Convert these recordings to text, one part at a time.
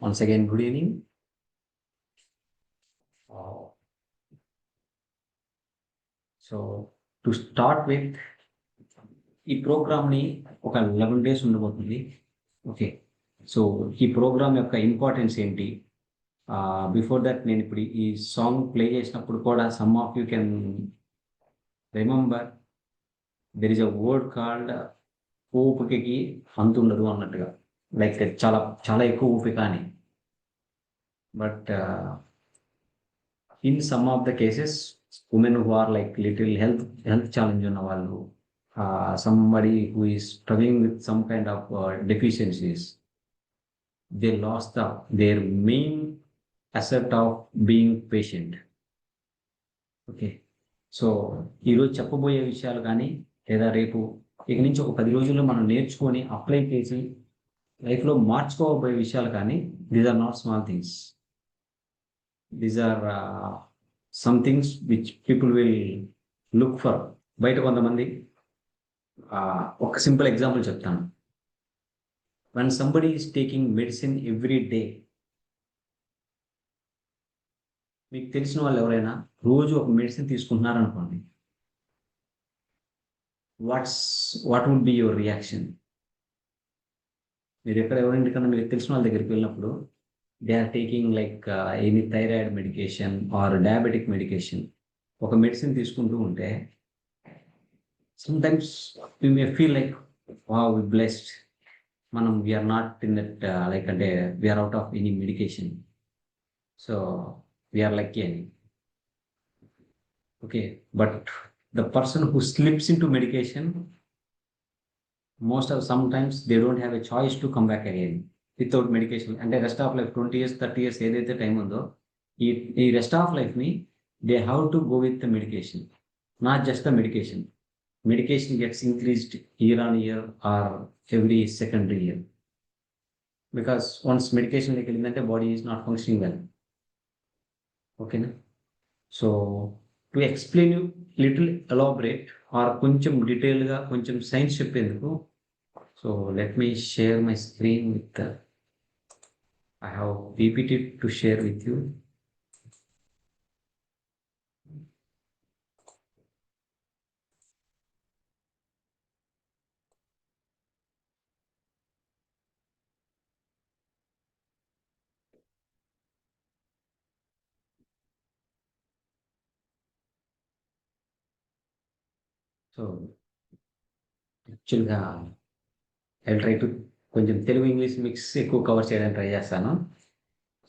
Once again, good evening. Uh, so to start with ఈ ప్రోగ్రామ్ని ఒక 11 డేస్ ఉండబోతుంది. ఓకే, సో ఈ ప్రోగ్రామ్ యొక్క ఇంపార్టెన్స్ ఏంటి? బిఫోర్ దట్ నేను ఇప్పుడు ఈ సాంగ్ ప్లే చేసినప్పుడు కూడా some of you can remember there is a word called ఓపికకి అంతుండదు అన్నట్టుగా, లైక్ చాలా చాలా ఎక్కువ ఓపిక అని. But in some of the cases women who are like little health challenge ఉన్న వాళ్ళు, somebody who is struggling with some kind of deficiencies, they lost their main asset of being patient. Okay, so ఈరోజు చెప్పబోయే విషయాలు కానీ లేదా రేపు ఇక నుంచి ఒక 10 రోజుల్లో మనం నేర్చుకొని అప్లై చేసి లైఫ్లో మార్చుకోబోయే విషయాలు కానీ, these are not small things. These are some things which people will look for. బయట కొంతమంది ఒక సింపుల్ ఎగ్జాంపుల్ చెప్తాను. when somebody is taking medicine every day, మీకు తెలిసిన వాళ్ళు ఎవరైనా రోజు ఒక మెడిసిన్ తీసుకుంటున్నారనుకోండి, what would be your reaction? మీరు ఎవరింటికన్నా మీకు తెలిసిన వాళ్ళ దగ్గరికి వెళ్ళినప్పుడు they are taking like any thyroid medication or diabetic medication, ఒక మెడిసిన్ తీసుకుంటూ ఉంటే sometimes we may feel like, wow, we blessed, మనం we're not in that like అంటే we're out of any medication, so we're lucky అని. Okay, but the person who slips in to medication, most of some times they don't have a choice to come back again without medication. అంటే rest of life 20 years 30 years ఏదైతే time ఉందో, ఈ rest of లైఫ్ని they have to go with the medication, not just the medication. Medication gets increased year on year or every second year, because once medication like the body is not functioning well. Okay na? So to explain you little elaborate or koncham detail ga koncham science cheppendukku, so let me share my screen with I have PPT to share with you. So యాక్చువల్గా I try to కొంచెం Telugu English mix ఎక్కువ cover చేయడానికి try చేస్తాను.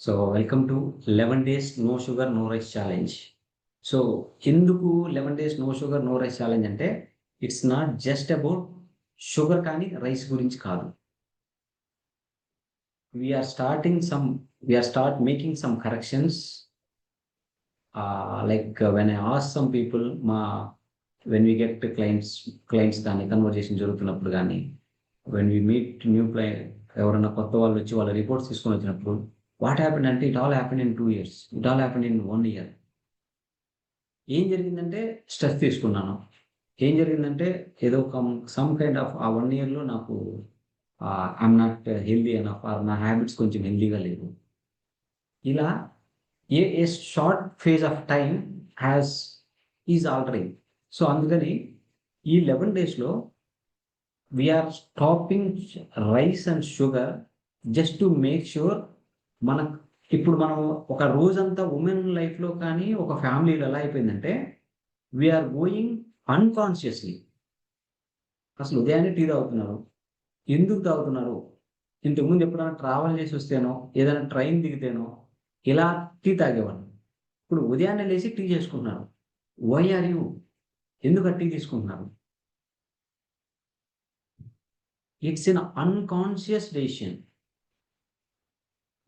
So welcome to 11 days no sugar no rice challenge. So ఎందుకు 11 days no sugar no rice challenge అంటే, it's not just about sugar కానీ rice గురించి కాదు. We're start making some corrections. Like when I ask some people, when we get clients కానీ conversation జరుగుతున్నప్పుడు కానీ, when we meet new client, ఎవరైనా కొత్త వాళ్ళు వచ్చి వాళ్ళ రిపోర్ట్స్ తీసుకొని వచ్చినప్పుడు, వాట్ హ్యాపెండ్ అంటే, it all happened in 2 years, it all happened in 1 year. ఏం జరిగిందంటే స్ట్రెస్ తీసుకున్నాను, ఏం జరిగిందంటే ఏదో సమ్ కైండ్ ఆఫ్ ఆ 1 yearలో నాకు I'm not healthy enough, or నా హ్యాబిట్స్ కొంచెం హెల్దీగా లేవు. ఇలా a short phase of time is altering. So అందుకని ఈ 11 daysలో we're stopping rice and sugar just to make sure ఇప్పుడు మనం ఒక రోజంతా ఉమెన్ లైఫ్లో కానీ ఒక ఫ్యామిలీలో ఎలా అయిపోయిందంటే, వీఆర్ గోయింగ్ అన్కాన్షియస్లీ. అసలు ఉదయాన్నే టీ తాగుతున్నారు, ఎందుకు తాగుతున్నారు? ఇంతకుముందు ఎప్పుడైనా ట్రావెల్ చేసి వస్తేనో, ఏదైనా ట్రైన్ దిగితేనో ఇలా టీ తాగేవాళ్ళు. ఇప్పుడు ఉదయాన్నే లేచి టీ చేసుకుంటున్నారు. Why are you? ఎందుకు టీ తీసుకుంటున్నారు? It's an unconscious decision.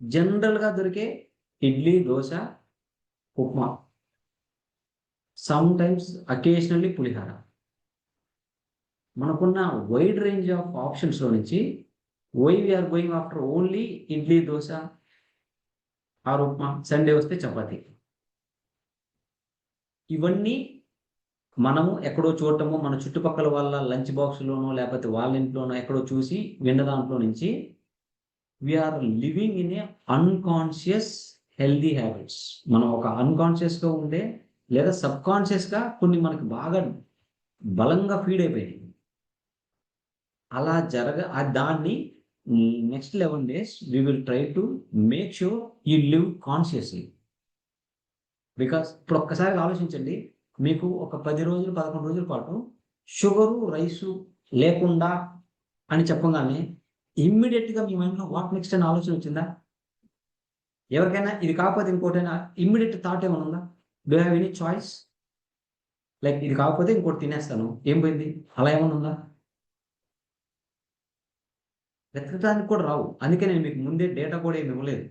జనరల్గా దొరికే idli, dosa, upma, sometimes occasionally pulihora, మనకున్న వైడ్ రేంజ్ ఆఫ్ ఆప్షన్స్లో నుంచి why we're going after only idli, dosa or upma, Sunday వస్తే చపాతి. ఇవన్నీ మనము ఎక్కడో చూడటము, మన చుట్టుపక్కల వాళ్ళ లంచ్ బాక్స్‌లోనో, లేకపోతే వాళ్ళ ఇంట్లోనో ఎక్కడో చూసి విన్న దాంట్లో నుంచి we're living in a unconscious healthy habits. మనం ఒక అన్‌కాన్షియస్‌గా ఉండే లేదా సబ్‌కాన్షియస్‌గా కొన్ని మనకి బాగా బలంగా ఫీడ్ అయిపోయినాయి. అలా దాన్ని next 11 days we will try to make sure you live consciously. Because ఇప్పుడు ఒక్కసారి ఆలోచించండి. మీకు ఒక 10 రోజులు, 11 రోజుల పాటు షుగరు, రైసు లేకుండా అని చెప్పంగానే ఇమ్మీడియేట్‌గా మీ మైండ్‌లో వాట్ నెక్స్ట్ అనే ఆలోచన వచ్చిందా? ఎవరికైనా ఇది కాకపోతే ఇంకోటైనా ఇమ్మీడియేట్ థాట్ ఏమైనా ఉందా? Do you have any choice? Like ఇది కాకపోతే ఇంకోటి తినేస్తాను. ఏం పోయింది? అలా ఏమన్నా ఉందా? వెతకడానికి కూడా రావు. అందుకే నేను మీకు ముందే డేటా కూడా ఏమి ఇవ్వలేదు.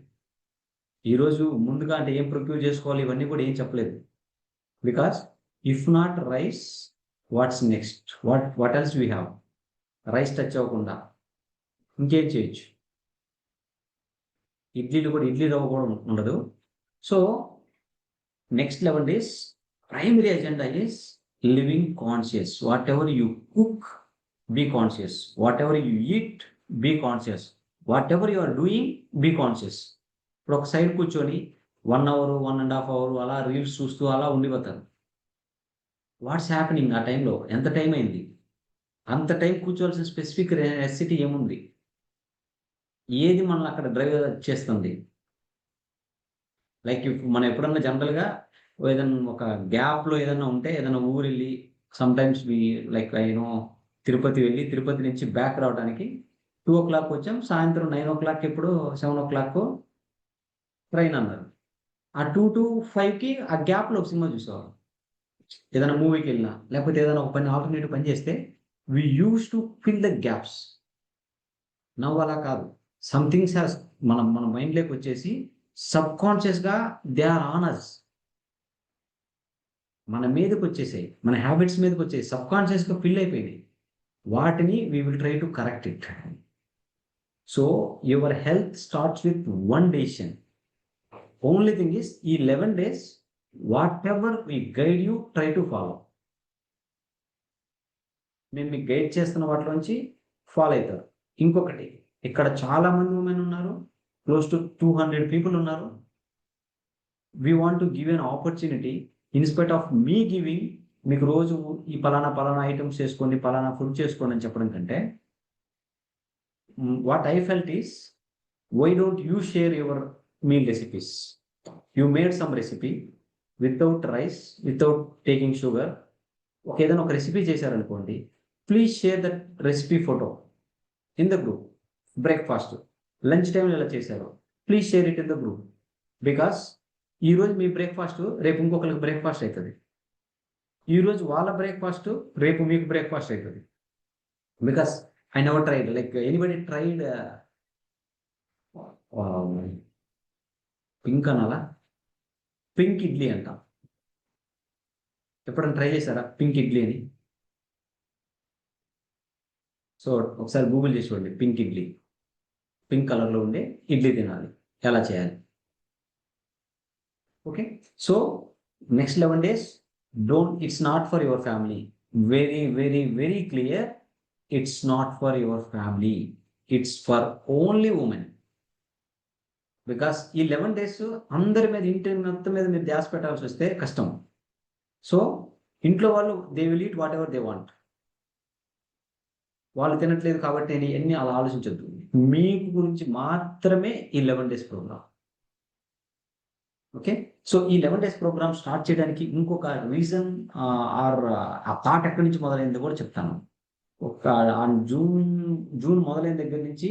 ఈరోజు ముందుగా అంటే ఏం ప్రొక్యూర్ చేసుకోవాలి ఇవన్నీ కూడా ఏం చెప్పలేదు. Because if not rice what's next? What else we have? Rice touch అవ్వకుండా ఇంకేం చేయొచ్చు? ఇడ్లీ రవ్వ కూడా ఉండదు. So next 11 days primary agenda is living conscious. Whatever you cook, be conscious. Whatever you eat, be conscious. Whatever you are doing, be conscious. ఇప్పుడు ఒక side కూర్చొని 1 hour, 1½ hour అలా reels చూస్తూ అలా ఉండిపోతారు. What's happening ఆ టైంలో? ఎంత టైం అయింది? అంత టైం కూర్చోవాల్సిన స్పెసిఫిక్ నెసెసిటీ ఏముంది? ఏది మనల్ని అక్కడ డ్రైవ్ చేస్తుంది? లైక్ మనం ఎప్పుడన్నా జనరల్‌గా ఏదన్నా ఒక గ్యాప్‌లో ఏదన్నా ఉంటే ఏదైనా ఊరెళ్ళి సమ్‌టైమ్స్ లైక్ తిరుపతి వెళ్ళి తిరుపతి నుంచి బ్యాక్ రావడానికి 2:00 వచ్చాం. సాయంత్రం 9:00 ఎప్పుడో 7:00 ట్రైన్ అన్నారు. ఆ 2-5కి ఆ గ్యాప్‌లో ఒక సినిమా చూసేవాళ్ళం. ఏదైనా మూవీకెళ్ళినా, లేకపోతే ఏదైనా ఒక పని ఆల్టర్‌నేటివ్ పని చేస్తే we used to fill the gaps. Now అలా కాదు. సమ్ థింగ్స్ మన మైండ్‌లోకి వచ్చేసి సబ్‌కాన్షియస్‌గా దే ఆర్ ఆన్ అస్. మన మీదకొచ్చేసాయి. మన హ్యాబిట్స్ మీదకొచ్చేయి. సబ్‌కాన్షియస్‌గా ఫిల్ అయిపోయినాయి. వాటిని we will try to correct it. So your health starts with one decision. Only thing is ఈ 11 days whatever we guide you try to follow. నేను మీకు గైడ్ చేస్తున్న వాటిలోంచి ఫాలో అయితారు. ఇంకొకటి, ఇక్కడ చాలా మంది ఉమెన్ ఉన్నారు. క్లోజ్ టు 200 పీపుల్ ఉన్నారు. We want to give an opportunity in spite of మీ గివింగ్. మీకు రోజు ఈ పలానా ఐటెమ్స్ చేసుకోండి, పలానా ఫుడ్ చేసుకోండి అని చెప్పడం కంటే what I felt is why don't you share your meal recipes? You made some recipe without rice, without taking sugar. ఏదైనా ఒక రెసిపీ చేశారనుకోండి, please share that recipe photo in the group. Breakfast, lunch టైమ్‌లో ఎలా చేశారో please share it in the group. Because ఈరోజు మీ breakfast రేపు ఇంకొకళ్ళకి breakfast అయితది. ఈరోజు వాళ్ళ బ్రేక్‌ఫాస్ట్ రేపు మీకు బ్రేక్‌ఫాస్ట్ అయితది. Because I never tried like anybody tried ah, pink అనాలా? పింక్ ఇడ్లీ అంట. ఎప్పుడైనా ట్రై చేశారా పింక్ ఇడ్లీ అని? సో ఒకసారి గూగుల్ చేసి చూడండి పింక్ ఇడ్లీ. పింక్ కలర్‌లో ఉండే ఇడ్లీ తినాలి. ఎలా చేయాలి? Okay. So next 11 days it's not for your family. Very, very, very clear. It's not for your family. It's for only women. Because ఈ 11 డేస్ అందరి మీద ఇంటి మొత్తం మీద మీరు ధ్యాస పెట్టాల్సొస్తే కష్టం. సో ఇంట్లో వాళ్ళు they will eat what ever they want. వాళ్ళు తినట్లేదు కాబట్టి ఇయన్నీ అలా ఆలోచించొద్దు. మీకు గురించి మాత్రమే ఈ 11 డేస్ ప్రోగ్రామ్. ఓకే. సో ఈ 11 డేస్ ప్రోగ్రామ్ స్టార్ట్ చేయడానికి ఇంకొక రీజన్ ఆ థాట్ ఎక్కడి నుంచి మొదలైందో కూడా చెప్తాను. ఒక ఆన్ జూన్ మొదలైన దగ్గర నుంచి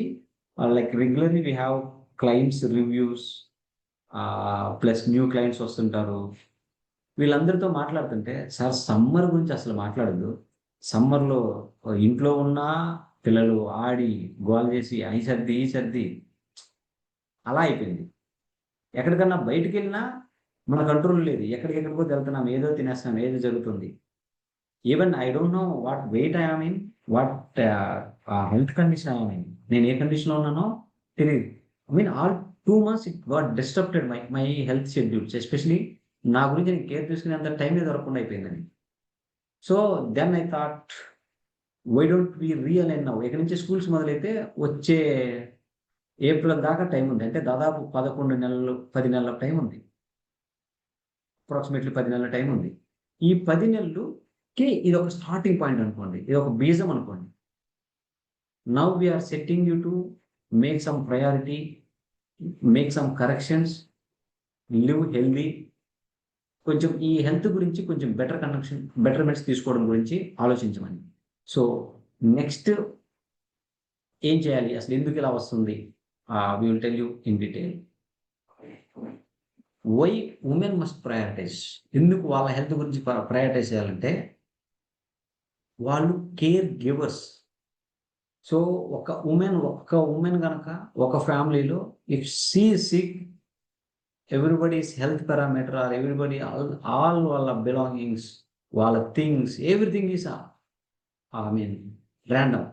like regularly we have clients reviews, plus new clients వస్తుంటారు. వీళ్ళందరితో మాట్లాడుతుంటే, "సార్ సమ్మర్ గురించి అసలు మాట్లాడొద్దు. సమ్మర్‌లో ఇంట్లో ఉన్నా పిల్లలు ఆడి, గోల చేసి అయి సర్ది, ఈ సర్ది" అలా అయిపోయింది. ఎక్కడికన్నా బయటికెళ్ళినా మన కంట్రోల్ లేదు. ఎక్కడికెక్కడికో వెళ్తున్నాం. ఏదో తినేస్తున్నాం. ఏదో జరుగుతుంది. Even I don't know what weight I am in. What health condition I am in. నేను ఏ కండిషన్‌లో ఉన్నానో తెలీదు. I mean all 2 months it got disturbed my health schedules. Especially నా గురించి నేను కేర్ తీసుకునేంత టైమే దొరకకుండా అయిపోయిందండి. So then I thought why don't we realign now. ఇక్కడ నుంచి స్కూల్స్ మొదలైతే వచ్చే ఏప్రిల్ దాకా టైం ఉంది. అంటే దాదాపు 11 నెలలు 10 నెలల టైం ఉంది. అప్రాక్సిమేట్లీ 10 నెలల టైం ఉంది. ఈ 10 నెలలుకి ఇది ఒక స్టార్టింగ్ పాయింట్ అనుకోండి. ఇది ఒక బీజం అనుకోండి. Now we are setting you to make some priority, make some corrections, live healthy. కొంచెం ఈ హెల్త్ గురించి కొంచెం బెటర్మెంట్స్ తీసుకోవడం గురించి ఆలోచించమని. సో నెక్స్ట్ ఏం చేయాలి, అసలు ఎందుకు ఇలా వస్తుంది, we will tell you in detail. Why women must prioritise. ఎందుకు వాళ్ళ హెల్త్ గురించి ప్రయారిటైజ్ చేయాలంటే వాళ్ళు కేర్ గివర్స్. సో ఒక్క ఉమెన్ కనుక ఒక ఫ్యామిలీలో if she sick, everybody's health parameter are everybody all వాళ్ళ బిలాంగింగ్స్, వాళ్ళ థింగ్స్, ఎవ్రీథింగ్ ఈస్ ర్యాండమ్.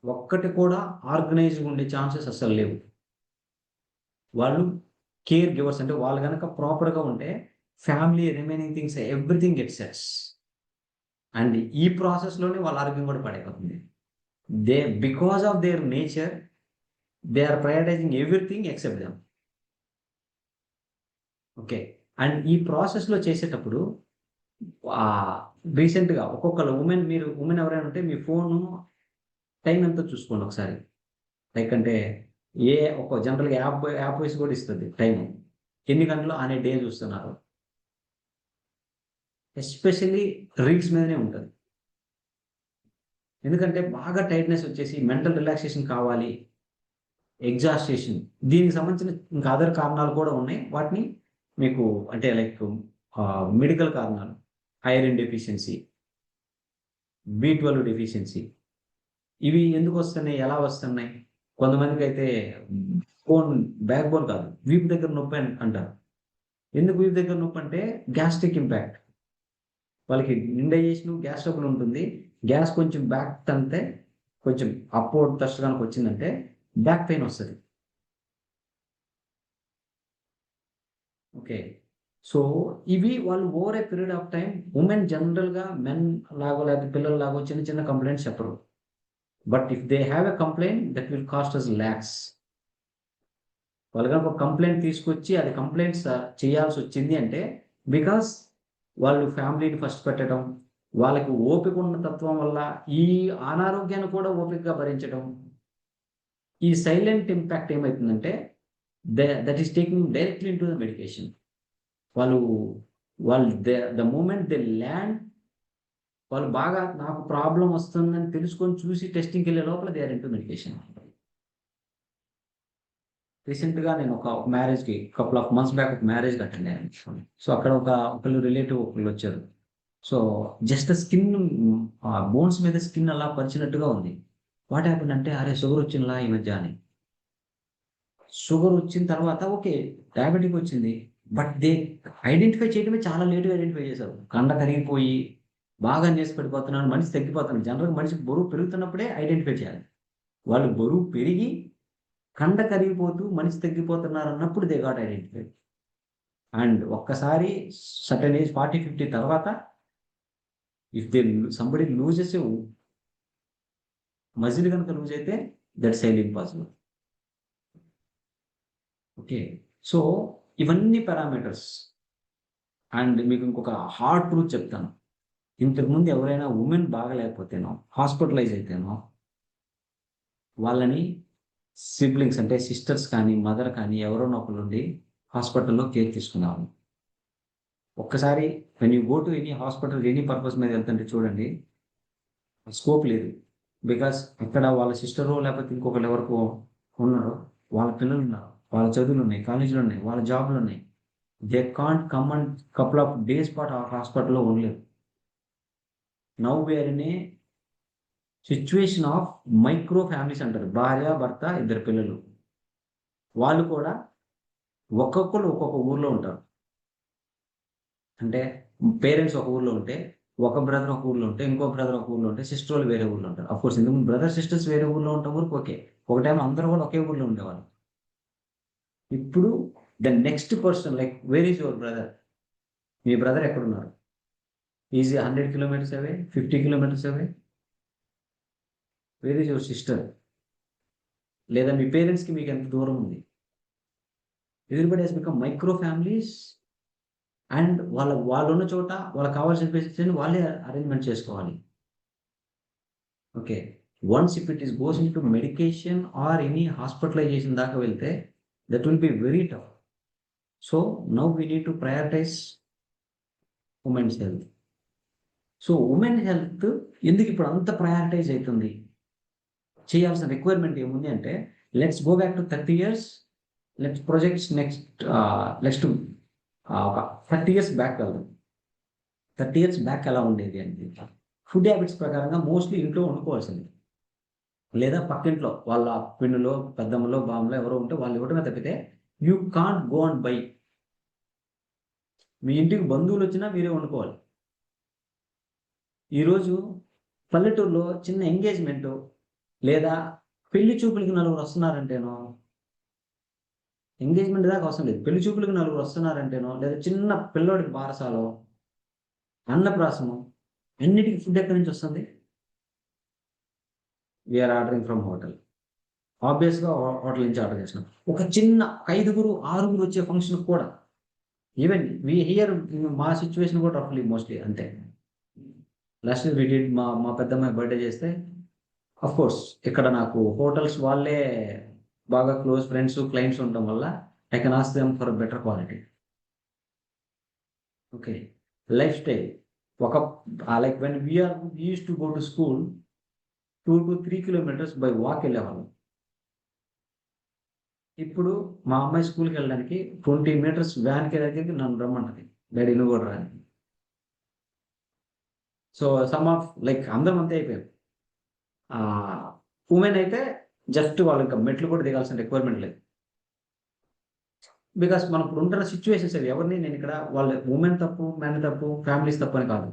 ఒక్కటి కూడా ఆర్గనైజ్గా ఉండే ఛాన్సెస్ అసలు లేవు. వాళ్ళు కేర్ గివర్స్. అంటే వాళ్ళు కనుక ప్రాపర్గా ఉంటే family remaining things everything get sets. And ఈ ప్రాసెస్లోనే వాళ్ళ ఆరోగ్యం కూడా పడైపోతుంది. Because of their nature they are prioritising everything except them. Okay. And ఈ ప్రాసెస్లో చేసేటప్పుడు రీసెంట్గా ఒక్కొక్కరు ఉమెన్ ఎవరైనా ఉంటే మీ ఫోను టైం ఎంతో చూసుకోండి ఒకసారి. లైక్ అంటే ఒక జనరల్గా యాప్ వైస్ కూడా ఇస్తుంది టైం, ఎన్ని గంటలు అనే డే చూస్తున్నారు. ఎస్పెషల్లీ రీల్స్ మీదనే ఉంటుంది. ఎందుకంటే బాగా టైట్నెస్ వచ్చేసి మెంటల్ రిలాక్సేషన్ కావాలి, ఎగ్జాస్టేషన్, దీనికి సంబంధించిన ఇంకా అదర్ కారణాలు కూడా ఉన్నాయి. వాటిని మీకు అంటే లైక్ మెడికల్ కారణాలు, ఐరన్ డెఫిషియన్సీ, B12 డెఫిషియన్సీ, ఇవి ఎందుకు వస్తున్నాయి, ఎలా వస్తున్నాయి? కొంతమందికి అయితే బ్యాక్ బోన్ కాదు, వీపు దగ్గర నొప్పి అంటారు. ఎందుకు వీపు దగ్గర నొప్పి అంటే గ్యాస్ట్రిక్ ఇంపాక్ట్. వాళ్ళకి ఇండైజేషన్, గ్యాస్ ట్రబుల్ ఉంటుంది. గ్యాస్ కొంచెం బ్యాక్ తంతే కొంచెం అప్వర్డ్ థ్రస్ట్ కనుక వచ్చిందంటే బ్యాక్ పెయిన్ వస్తుంది. ఓకే. సో ఇవి వాళ్ళు over a period of time, women జనరల్గా మెన్ లాగో లేకపోతే పిల్లల లాగో చిన్న చిన్న కంప్లైంట్స్ చెప్పరు. But if they have a complaint that will cost us lakhs. వాళ్ళు కనుక ఒక కంప్లైంట్ తీసుకొచ్చి అది కంప్లైంట్స్ చేయాల్సి వచ్చింది అంటే బికాస్ వాళ్ళు ఫ్యామిలీని ఫస్ట్ పెట్టడం, వాళ్ళకి ఓపిక ఉన్న తత్వం వల్ల ఈ అనారోగ్యాన్ని కూడా ఓపికగా భరించడం, ఈ సైలెంట్ ఇంపాక్ట్ ఏమవుతుందంటే that is taking directly in to the medication. వాళ్ళు ద మూమెంట్ దే ల్యాండ్, వాళ్ళు బాగా నాకు ప్రాబ్లం వస్తుందని తెలుసుకొని చూసి టెస్టింగ్కి వెళ్ళే లోపల they are in to medication. రీసెంట్గా నేను ఒక మ్యారేజ్కి కపుల్ ఆఫ్ మంత్స్ బ్యాక్ ఒక మ్యారేజ్కి అటెండ్ అయ్యాను. సో అక్కడ ఒకళ్ళు రిలేటివ్ ఒకళ్ళు వచ్చారు. సో జస్ట్ స్కిన్, బోన్స్ మీద స్కిన్ అలా పరిచినట్టుగా ఉంది. వాట్ హ్యాపెన్ అంటే, అరే షుగర్ వచ్చిందిలా ఈ మధ్య అని. షుగర్ వచ్చిన తర్వాత ఓకే డయాబెటిక్ వచ్చింది, బట్ దే ఐడెంటిఫై చేయడమే చాలా లేట్గా ఐడెంటిఫై చేశారు. కండ కరిగిపోయి బాగా నీరస పడిపోతున్నాడు, మనిషి తగ్గిపోతున్నాడు. జనరల్గా మనిషి బరువు పెరుగుతున్నప్పుడే ఐడెంటిఫై చేయాలి. వాళ్ళు బరువు పెరిగి కండ కరిగిపోతూ మనిషి తగ్గిపోతున్నారు అన్నప్పుడు దే గాట్ ఐడెంటిఫైడ్. అండ్ ఒక్కసారి సర్టెన్ ఏజ్ 40-50 తర్వాత if they somebody loses muscle కనుక లూజ్ అయితే that's highly impossible. Okay. So ఇవన్నీ పారామీటర్స్. అండ్ మీకు ఇంకొక హార్డ్ ట్రూత్ చెప్తాను. ఇంతకుముందు ఎవరైనా ఉమెన్ బాగలేకపోతేనో, హాస్పిటలైజ్ అయితేనో, వాళ్ళని సిబ్లింగ్స్ అంటే సిస్టర్స్ కానీ మదర్ కానీ ఎవరో ఒకరు ఉండి హాస్పిటల్లో కేర్ తీసుకున్నారు. ఒక్కసారి when you go to any hospital any purpose మీద వెళ్తుంటే చూడండి, స్కోప్ లేదు. బికాస్ అక్కడ వాళ్ళ సిస్టరు లేకపోతే ఇంకొకరు ఎవరికో ఉన్నారో, వాళ్ళ పిల్లలు ఉన్నారు, వాళ్ళ చదువులు ఉన్నాయి, కాలేజీలు ఉన్నాయి, వాళ్ళ జాబ్లు ఉన్నాయి. They can't come and couple of days పాటు ఆ హాస్పిటల్లో ఉండలేరు. Now where in a situation of micro families అంటారు. భార్య, భర్త, 2 పిల్లలు. వాళ్ళు కూడా ఒక్కొక్కరు ఒక్కొక్క ఊర్లో ఉంటారు. అంటే పేరెంట్స్ ఒక ఊర్లో ఉంటే, ఒక బ్రదర్ ఒక ఊర్లో ఉంటే, ఇంకో బ్రదర్ ఒక ఊర్లో ఉంటే, సిస్టర్ వాళ్ళు వేరే ఊర్లో ఉంటారు. అఫ్కోర్స్ ఇంతకు బ్రదర్ సిస్టర్స్ వేరే ఊర్లో ఉంటాం వరకు ఓకే. ఒక టైం అందరూ కూడా ఒకే ఊర్లో ఉండేవాళ్ళు. ఇప్పుడు the next person like where is your brother, మీ బ్రదర్ ఎక్కడున్నారు? Is 100 kilometers away, 50 kilometers away? Where is your sister? లేదా మీ పేరెంట్స్కి మీకు ఎంత దూరం ఉంది? Everybody has become micro families. And వాళ్ళు ఉన్న చోట వాళ్ళకి కావాల్సిన ఫెసిలిటీని వాళ్ళే అరేంజ్మెంట్ చేసుకోవాలి. Okay, once if it is goes in to medication or any hospitalisation దాకా వెళ్తే that will be very tough. So now we need to prioritise women's health. So women health ఎందుకు ఇప్పుడు అంత ప్రయారిటైజ్ అవుతుంది? చేయాల్సిన రిక్వైర్మెంట్ ఏముంది అంటే, let's go back to 30 years. Let's projects next ఒక 30 years బ్యాక్ వెళ్దాం. 30 years బ్యాక్ ఎలా ఉండేది అంటే, ఫుడ్ హ్యాబిట్స్ ప్రకారంగా మోస్ట్లీ ఇంట్లో వండుకోవాల్సింది, లేదా పక్కింట్లో వాళ్ళ పిన్నులో, పెద్దమ్మలో, బామ్మలో ఎవరో ఉంటే వాళ్ళు ఇవ్వడమే తప్పితే you can't go and buy. మీ ఇంటికి బంధువులు వచ్చినా మీరే వండుకోవాలి. ఈరోజు పల్లెటూరులో చిన్న ఎంగేజ్మెంటు లేదా పెళ్లి చూపులకి 4 వస్తున్నారంటేనో, ఎంగేజ్మెంట్ దాకా అవసరం లేదు, పెళ్లి చూపులకి 4 వస్తున్నారంటేనో, లేదా చిన్న పిల్లోడికి బారసాలో, అన్నప్రాసము, అన్నిటికీ ఫుడ్ ఎక్కడి నుంచి వస్తుంది? We're ordering from hotel. ఆబ్వియస్గా హోటల్ నుంచి ఆర్డర్ చేసినాం. ఒక చిన్న 5 6 వచ్చే ఫంక్షన్ కూడా, ఈవెన్ వి హియర్, మా సిచ్యువేషన్ కూడా రఫ్లీ మోస్ట్లీ అంతే. లాస్ట్ వి డిడ్ మా పెద్దమ్మాయి బర్త్డే చేస్తే, అఫ్ కోర్స్ ఇక్కడ నాకు హోటల్స్ వాళ్ళే బాగా క్లోజ్ ఫ్రెండ్స్, క్లయింట్స్ ఉండటం వల్ల I can ask them for better quality. Okay, life style like when we use to go to school 2 to 3 kilometers by walk వెళ్ళేవాళ్ళం. ఇప్పుడు మా అమ్మాయి స్కూల్కి వెళ్ళడానికి 20 meters వ్యాన్కి వెళ్ళడానికి నన్ను రమ్మంటది, డాడీ నువ్వు కూడా రాని. సో సమ్ ఆఫ్ లైక్ అందరం అంతే అయిపోయాం. ఉమెన్ అయితే జస్ట్ వాళ్ళు ఇంకా మెట్లు కూడా దిగాల్సిన రిక్వైర్మెంట్ లేదు. బికాస్ మనం ఇప్పుడు ఉంటున్న సిచ్యువేషన్స్ అవి, ఎవరిని నేను ఇక్కడ వాళ్ళ ఉమెన్ తప్పు, మెన్ తప్పు, ఫ్యామిలీస్ తప్పు అని కాదు,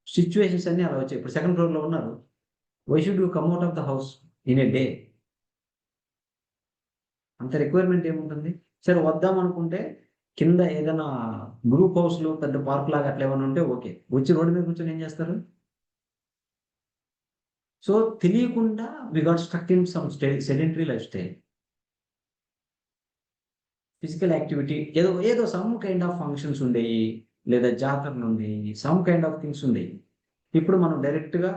సిచ్యువేషన్స్ అన్నీ అలా వచ్చాయి. ఇప్పుడు 2nd floor ఉన్నారు, why should you come out of the house in a day? అంత రిక్వైర్మెంట్ ఏముంటుంది? సరే వద్దాం అనుకుంటే కింద ఏదైనా గ్రూప్ హౌస్లు, పెద్ద పార్క్ లాగా అట్లా ఏమైనా ఉంటే ఓకే, వచ్చి రోడ్డు మీద కూర్చొని ఏం చేస్తారు? సో తెలియకుండా we got struck in some sedentary life style. Physical activity ఏదో సమ్ కైండ్ ఆఫ్ ఫంక్షన్స్ ఉండేవి, లేదా జాతరలు ఉండేవి, సమ్ కైండ్ ఆఫ్ థింగ్స్ ఉండేవి. ఇప్పుడు మనం డైరెక్ట్గా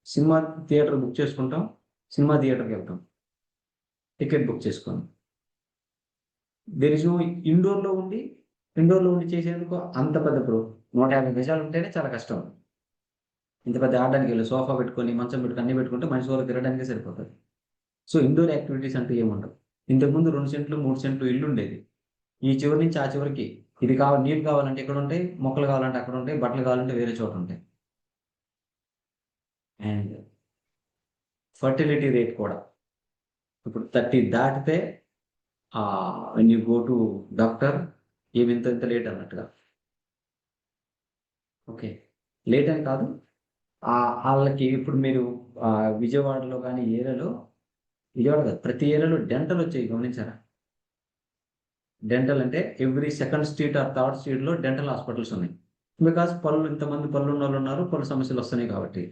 సినిమా థియేటర్ బుక్ చేసుకుంటాం, సినిమా థియేటర్కి వెళ్తాం, టికెట్ బుక్ చేసుకోండి. దేర్ ఇస్ నో ఇండోర్లో ఉండి చేసేందుకు అంత పెద్ద 150 గజాలు ఉంటేనే చాలా కష్టం. ఇంత పెద్ద ఆడడానికి వెళ్ళి సోఫా పెట్టుకొని, మంచం పెట్టుకొని, అన్ని పెట్టుకుంటే మనిషి వరకు తిరగడానికే సరిపోతుంది. సో ఇండోర్ యాక్టివిటీస్ అంటూ ఏముండవు. ఇంతకుముందు 2 సెంట్లు 3 సెంట్లు ఇల్లు ఉండేది. ఈ చివరి నుంచి ఆ చివరికి ఇది నీళ్ళు కావాలంటే ఇక్కడ ఉంటాయి, మొక్కలు కావాలంటే అక్కడ ఉంటాయి, బట్టలు కావాలంటే వేరే చోట ఉంటాయి. అండ్ ఫర్టిలిటీ రేట్ కూడా ఇప్పుడు 30 దాటితే when you go to doctor, ఏమి ఇంత లేట్ అన్నట్టుగా. ఓకే, లేట్ అని కాదు, వాళ్ళకి ఇప్పుడు మీరు విజయవాడలో కానీ విజయవాడ కాదు, ప్రతి ఏరియాలో డెంటల్ వచ్చాయి, గమనించారా? డెంటల్ అంటే every 2nd street or 3rd streetలో డెంటల్ హాస్పిటల్స్ ఉన్నాయి. బికాస్ ఇంతమంది పళ్ళు ఉన్న వాళ్ళు ఉన్నారు, పళ్ళు సమస్యలు వస్తున్నాయి కాబట్టి.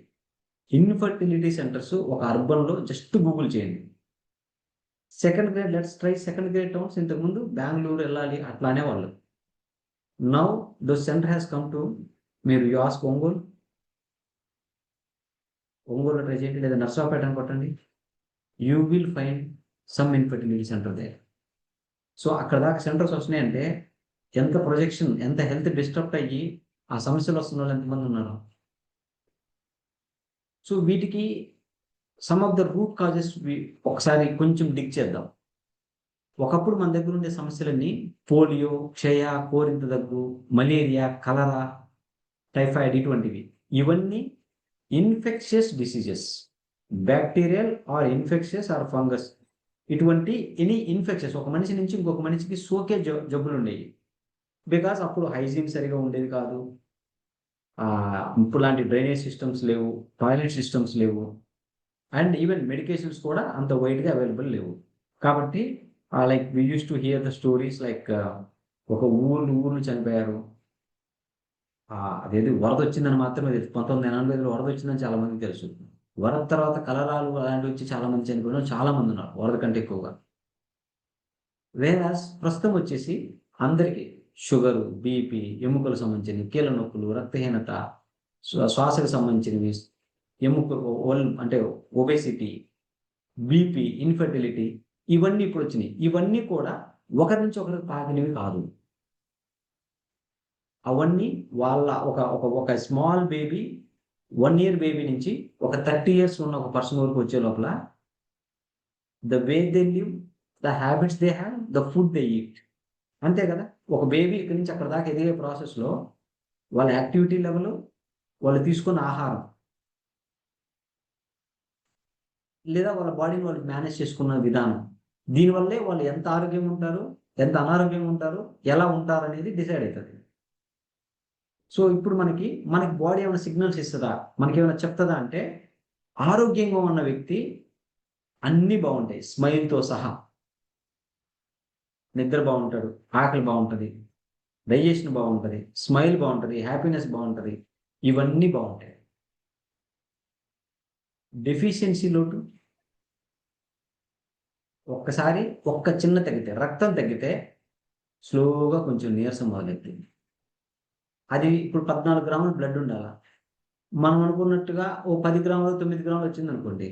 ఇన్ఫర్టిలిటీ సెంటర్స్ ఒక అర్బన్లో జస్ట్ గూగుల్ చేయండి. 2nd grade, let's try 2nd grade towns. ఇంతకుముందు బెంగళూరు వెళ్ళాలి అట్లా అనేవాళ్ళు. Now though centre has come to, మీరు యు ఆస్క్ ఒంగోలు ట్రై చేయండి, లేదా నర్సాపేట అని కొట్టండి, you will find some infertility centre there. So అక్కడ దాకా సెంటర్స్ వస్తున్నాయంటే ఎంత ప్రొజెక్షన్, ఎంత హెల్త్ డిస్టర్బ్ అయ్యి ఆ సమస్యలు వస్తున్న వాళ్ళు ఎంతమంది ఉన్నారు? సో వీటికి some of the root causes ఒకసారి కొంచెం డిగ్ చేద్దాం. ఒకప్పుడు మన దగ్గర ఉండే సమస్యలన్నీ పోలియో, క్షయ, కోరింత దగ్గు, మలేరియా, కలరా, టైఫాయిడ్, ఇవన్నీ infectious diseases, bacterial or infectious or fungus. ఇటువంటి ఎనీ ఇన్ఫెక్షన్స్ ఒక మనిషి నుంచి ఇంకొక మనిషికి సోకే జబ్బులు ఉండేవి. బికాస్ అప్పుడు హైజీన్ సరిగా ఉండేది కాదు, ఇప్పుడు లాంటి డ్రైనేజ్ సిస్టమ్స్ లేవు, టాయిలెట్ సిస్టమ్స్ లేవు, అండ్ ఈవెన్ మెడికేషన్స్ కూడా అంత వైడ్గా అవైలబుల్ లేవు. కాబట్టి like we use to hear the stories like ఒక ఊర్లు చనిపోయారు, అదేది వరద వచ్చిందని మాత్రమే తెలుసు. 1985లో వరద వచ్చిందని చాలా మందికి తెలుసు. వరద తర్వాత కలరాలు అలాంటివి వచ్చి చాలా మంది చనిపోయిన వాళ్ళు చాలా మంది ఉన్నారు వరద కంటే ఎక్కువగా. వేరాస్ ప్రస్తుతం వచ్చేసి అందరికీ షుగరు, బీపీ, ఎముకలకు సంబంధించినవి, కీళ్ళ నొప్పులు, రక్తహీనత, శ్వాసకు సంబంధించినవి, ఎముక అంటే ఒబేసిటీ, బీపీ, ఇన్ఫర్టిలిటీ, ఇవన్నీ ఇప్పుడు వచ్చినాయి. ఇవన్నీ కూడా ఒకరి నుంచి ఒకరికి తాకినవి కాదు. అవన్నీ వాళ్ళ ఒక ఒక ఒక స్మాల్ బేబీ 1 year బేబీ నుంచి ఒక 30 years ఉన్న ఒక పర్సన్ వరకు వచ్చే లోపల the way they live, the habits they have, the food they eat. అంతే కదా. ఒక బేబీ ఇక్కడి నుంచి అక్కడ దాకా ఎదిగే ప్రాసెస్లో వాళ్ళ యాక్టివిటీ లెవెల్, వాళ్ళు తీసుకున్న ఆహారం, లేదా వాళ్ళ బాడీని వాళ్ళు మేనేజ్ చేసుకున్న విధానం, దీనివల్లే వాళ్ళు ఎంత ఆరోగ్యంగా ఉంటారు, ఎంత అనారోగ్యంగా ఉంటారు, ఎలా ఉంటారు అనేది డిసైడ్ అవుతుంది. సో ఇప్పుడు మనకి బాడీ ఏమైనా సిగ్నల్స్ ఇస్తుందా, మనకేమైనా చెప్తుందా అంటే, ఆరోగ్యంగా ఉన్న వ్యక్తి అన్నీ బాగుంటాయి స్మైల్తో సహా. నిద్ర బాగుంటాడు, ఆకలి బాగుంటుంది, డైజెషన్ బాగుంటుంది, స్మైల్ బాగుంటుంది, హ్యాపీనెస్ బాగుంటుంది, ఇవన్నీ బాగుంటాయి. డెఫిషియన్సీ లోటు ఒక్కసారి ఒక్క చిన్న తగ్గితే, రక్తం తగ్గితే స్లోగా కొంచెం నీరసం మొదలెత్తింది. అది ఇప్పుడు 14 గ్రాముల బ్లడ్ ఉండాలి. మనం అనుకున్నట్టుగా ఓ 10 గ్రాములు 9 గ్రాములు వచ్చింది అనుకోండి,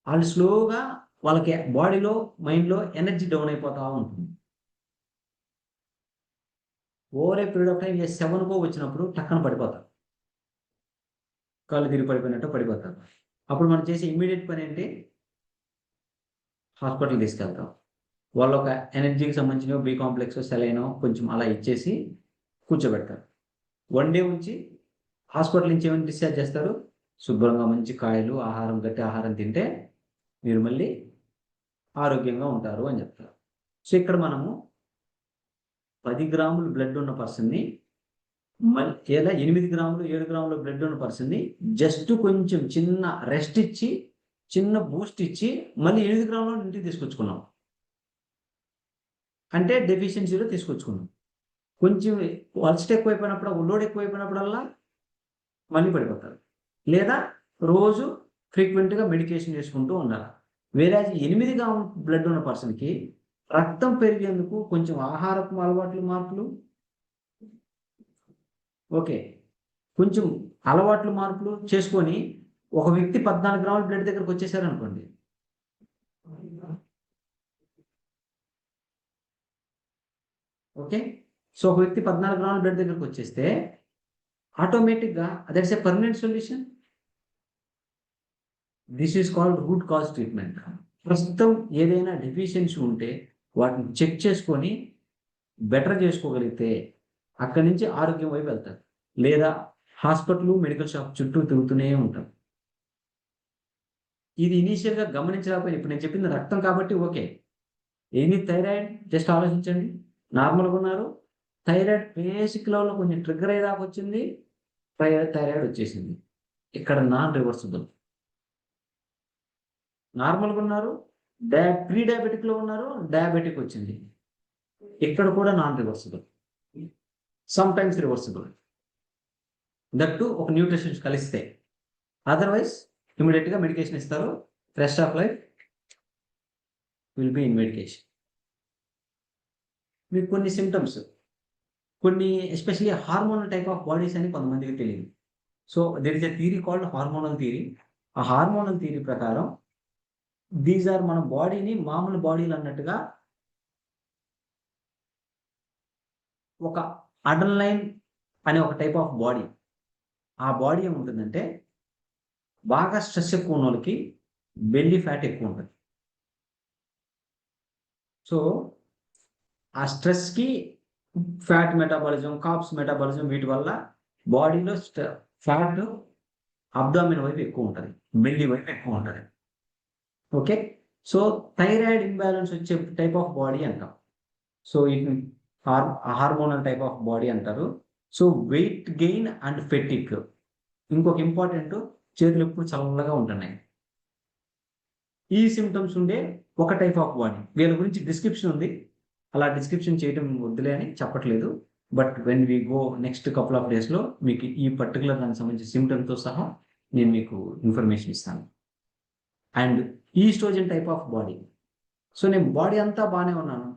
వాళ్ళు స్లోగా వాళ్ళకి బాడీలో మైండ్లో ఎనర్జీ డౌన్ అయిపోతా ఉంటుంది. Over a period of time 7కో వచ్చినప్పుడు టక్కన పడిపోతారు, కాళ్ళు తిరిగి పడిపోయినట్టు పడిపోతారు. అప్పుడు మనం చేసే ఇమ్మీడియట్ పని ఏంటి, హాస్పిటల్ తీసుకెళ్తాం. వాళ్ళు ఒక ఎనర్జీకి సంబంధించిన బి కాంప్లెక్స్, సెలైనో కొంచెం అలా ఇచ్చేసి కూర్చోబెడతారు. 1 day ఉంచి హాస్పిటల్ నుంచి ఏమైనా డిశ్చార్జ్ చేస్తారు, శుభ్రంగా మంచి కాయలు, ఆహారం, గట్టి ఆహారం తింటే మీరు మళ్ళీ ఆరోగ్యంగా ఉంటారు అని చెప్తారు. సో ఇక్కడ మనము 10 గ్రాములు బ్లడ్ ఉన్న పర్సన్ని లేదా 8 గ్రాములు 7 గ్రాముల బ్లడ్ ఉన్న పర్సన్ని జస్ట్ కొంచెం చిన్న రెస్ట్ ఇచ్చి, చిన్న బూస్ట్ ఇచ్చి మళ్ళీ 8 గ్రాముల ఇంటికి తీసుకొచ్చుకున్నాం అంటే డెఫిషియన్సీలో తీసుకొచ్చుకున్నాం. కొంచెం వర్స్ట్ ఎక్కువైపోయినప్పుడు, లోడ్ ఎక్కువైపోయినప్పుడల్లా మళ్ళీ పడిపోతారు. లేదా రోజు ఫ్రీక్వెంట్గా మెడికేషన్ చేసుకుంటూ ఉండాలి. వేరే 8 గ్రాముల బ్లడ్ ఉన్న పర్సన్కి రక్తం పెరిగేందుకు కొంచెం ఆహారపు అలవాట్లు మార్పులు, ఓకే, కొంచెం అలవాట్లు మార్పులు చేసుకొని ఒక వ్యక్తి 14 గ్రాముల బ్లడ్ దగ్గరకు వచ్చేసారనుకోండి, ఓకే, సో ఒక వ్యక్తి 14 గ్రాముల బ్లడ్ దగ్గరకు వచ్చేస్తే ఆటోమేటిక్గా that's a permanent solution. This is called root cause treatment. ప్రస్తుతం ఏదైనా డెఫిషియన్సీ ఉంటే వాటిని చెక్ చేసుకొని బెటర్ చేసుకోగలిగితే అక్కడి నుంచి ఆరోగ్యం వైపు వెళ్తారు. లేదా హాస్పిటల్, మెడికల్ షాప్ చుట్టూ తిరుగుతూనే ఉంటారు. ఇది ఇనీషియల్గా గమనించలేకపోయినా, ఇప్పుడు నేను చెప్పింది రక్తం కాబట్టి ఓకే. ఏంది థైరాయిడ్, జస్ట్ ఆలోచించండి. నార్మల్గా ఉన్నారు, థైరాయిడ్ బేసిక్ లెవెల్లో కొంచెం ట్రిగ్గర్ అయ్యేదాకా వచ్చింది, థైరాయిడ్ వచ్చేసింది. ఇక్కడ నాన్ రివర్సిబుల్. నార్మల్గా ఉన్నారు, ప్రీ డయాబెటిక్లో ఉన్నారు, డయాబెటిక్ వచ్చింది, ఇక్కడ కూడా non reversible, some times reversible. That ఒక న్యూట్రిషన్స్ కలిస్తే. అదర్వైజ్ ఇమీడియట్గా మెడికేషన్ ఇస్తారు, rest of life will be in medication. మీకు కొన్ని సిమ్టమ్స్, కొన్ని especially hormonal type of bodies అని కొంతమందికి తెలియదు. So there is a theory called hormonal theory. ఆ హార్మోనల్ థియరీ ప్రకారం దీస్ ఆర్ మన బాడీని మామూలు బాడీలు అన్నట్టుగా ఒక అడర్లైన్ అనే ఒక టైప్ ఆఫ్ బాడీ. ఆ బాడీ ఏముంటుందంటే, బాగా స్ట్రెస్ ఎక్కువ ఉన్న వాళ్ళకి బెల్లీ ఫ్యాట్ ఎక్కువ ఉంటుంది. సో ఆ స్ట్రెస్కి ఫ్యాట్ మెటాబాలిజం, కాప్స్ మెటాబాలిజం, వీటి వల్ల బాడీలో ఫ్యాట్ అబ్డామిన్ వైపు ఎక్కువ ఉంటుంది, బెల్లీ వైపు ఎక్కువ ఉంటుంది. ఓకే, సో థైరాయిడ్ ఇంబ్యాలెన్స్ వచ్చే టైప్ ఆఫ్ బాడీ అంటాం. సో ఇది హార్మోనల్ టైప్ ఆఫ్ బాడీ అంటారు. So weight gain and fatigue. ఇంకొక ఇంపార్టెంట్, చేతులు ఎప్పుడు చల్లగా ఉంటున్నాయి. ఈ సిమ్టమ్స్ ఉండే ఒక టైప్ ఆఫ్ బాడీ. వీళ్ళ గురించి డిస్క్రిప్షన్ ఉంది, అలా డిస్క్రిప్షన్ చేయడం వద్దులే అని చెప్పట్లేదు. But when we go next couple of డేస్లో మీకు ఈ పర్టికులర్ దానికి సంబంధించిన సిమ్టమ్తో సహా నేను మీకు ఇన్ఫర్మేషన్ ఇస్తాను. And estrogen type of body. So నేను బాడీ అంతా బాగానే ఉన్నాను,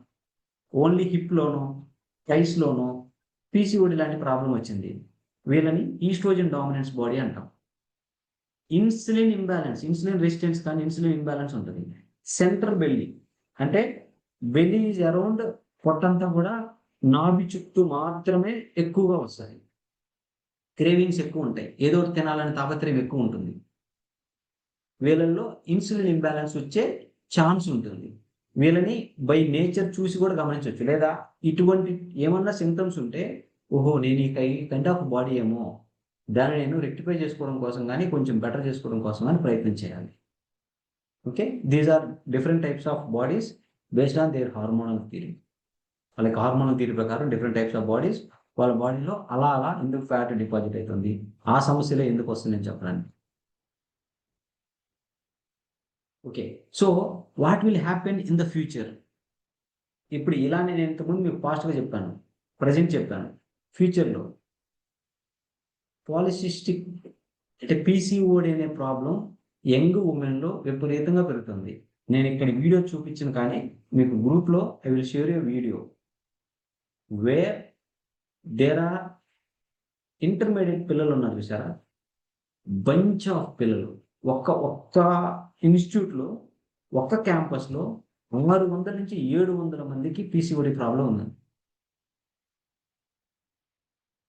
ఓన్లీ హిప్లోనో థైస్లోనో పీసీఓడి లాంటి ప్రాబ్లం వచ్చింది, వీళ్ళని ఈస్ట్రోజన్ డామినెన్స్ బాడీ అంటాం. ఇన్సులిన్ ఇంబ్యాలెన్స్, ఇన్సులిన్ రెసిస్టెన్స్ కానీ ఇన్సులిన్ ఇంబ్యాలెన్స్ ఉంటుంది. సెంట్రల్ బెల్లీ అంటే బెల్లీ ఈజ్ అరౌండ్, పొట్టంతా కూడా నాభి చుట్టూ మాత్రమే ఎక్కువగా వస్తుంది. క్రేవింగ్స్ ఎక్కువ ఉంటాయి, ఏదో ఒకటి తినాలని తాపత్రయం ఎక్కువ ఉంటుంది. వీళ్ళల్లో ఇన్సులిన్ ఇంబ్యాలెన్స్ వచ్చే ఛాన్స్ ఉంటుంది. వీళ్ళని బై నేచర్ చూసి కూడా గమనించవచ్చు. లేదా ఇటువంటి ఏమన్నా సింటమ్స్ ఉంటే ఓహో నేను ఈ కైండ్ ఆఫ్ బాడీ ఏమో, దాన్ని నేను రెక్టిఫై చేసుకోవడం కోసం కానీ కొంచెం బెటర్ చేసుకోవడం కోసం కానీ ప్రయత్నం చేయాలి. Okay, these are different types of bodies based on their hormonal theory. వాళ్ళకి హార్మోనల్ థియరీ ప్రకారం డిఫరెంట్ టైప్స్ ఆఫ్ బాడీస్, వాళ్ళ బాడీలో అలా అలా ఎందుకు ఫ్యాట్ డిపాజిట్ అవుతుంది, ఆ సమస్యలో ఎందుకు వస్తుందని చెప్పడానికి. Okay, so what will happen in the future? ఇప్పుడు ఇలానే నేను ఇంతకుముందు మీకు పాస్ట్గా చెప్పాను, ప్రజెంట్ చెప్పాను. ఫ్యూచర్లో పాలిసిస్టిక్ అంటే పీసీఓడి అనే ప్రాబ్లం యంగ్ ఉమెన్లో విపరీతంగా పెరుగుతుంది. నేను ఇక్కడ వీడియో చూపించిన కానీ మీకు గ్రూప్లో I will share you video where there are intermediate పిల్లలు ఉన్నారు చూసారా, బంచ్ ఆఫ్ పిల్లలు. ఒక్క ఇన్స్టిట్యూట్లో ఒక్క క్యాంపస్లో 600 నుంచి 700 మందికి పీసీఓడి ప్రాబ్లం ఉంది.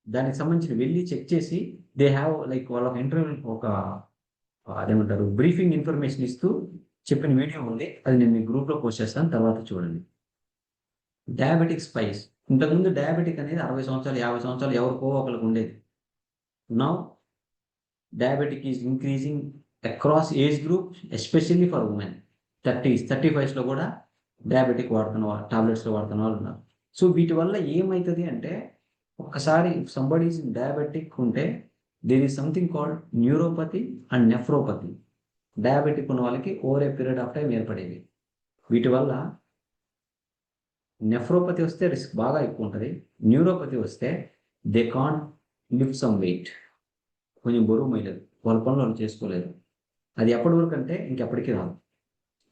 దానికి సంబంధించిన వెళ్ళి చెక్ చేసి దే హ్యావ్ లైక్ వాళ్ళ ఇంటర్వ్యూ ఒక అదేమంటారు బ్రీఫింగ్ ఇన్ఫర్మేషన్ ఇస్తూ చెప్పిన వీడియో ఉంది, అది నేను మీ గ్రూప్లో పోస్ట్ చేస్తాను, తర్వాత చూడండి. Diabetic spice. ఇంతకుముందు డయాబెటిక్ అనేది 60 సంవత్సరాలు 50 సంవత్సరాలు ఎవరికో ఒకరికి ఉండేది. Now diabetic is increasing across age group, especially for women. 30s 35స్లో కూడా డయాబెటిక్ వాడుతున్న వాళ్ళు, టాబ్లెట్స్లో వాడుతున్న వాళ్ళు ఉన్నారు. సో వీటి వల్ల ఏమవుతుంది అంటే, ఒక్కసారి సంబడి ఈజ్ డయాబెటిక్ ఉంటే there is something called neuropathy and nephropathy. Diabetic ఉన్న వాళ్ళకి over a period of time ఏర్పడేవి. వీటి వల్ల నెఫ్రోపతి వస్తే రిస్క్ బాగా ఎక్కువ ఉంటుంది. న్యూరోపతి వస్తే they can't lift some weight, కొంచెం బరువు మైలేదు, వాళ్ళ పనులు వాళ్ళు చేసుకోలేదు. అది ఎప్పటి వరకు అంటే ఇంకెప్పటికీ రాదు.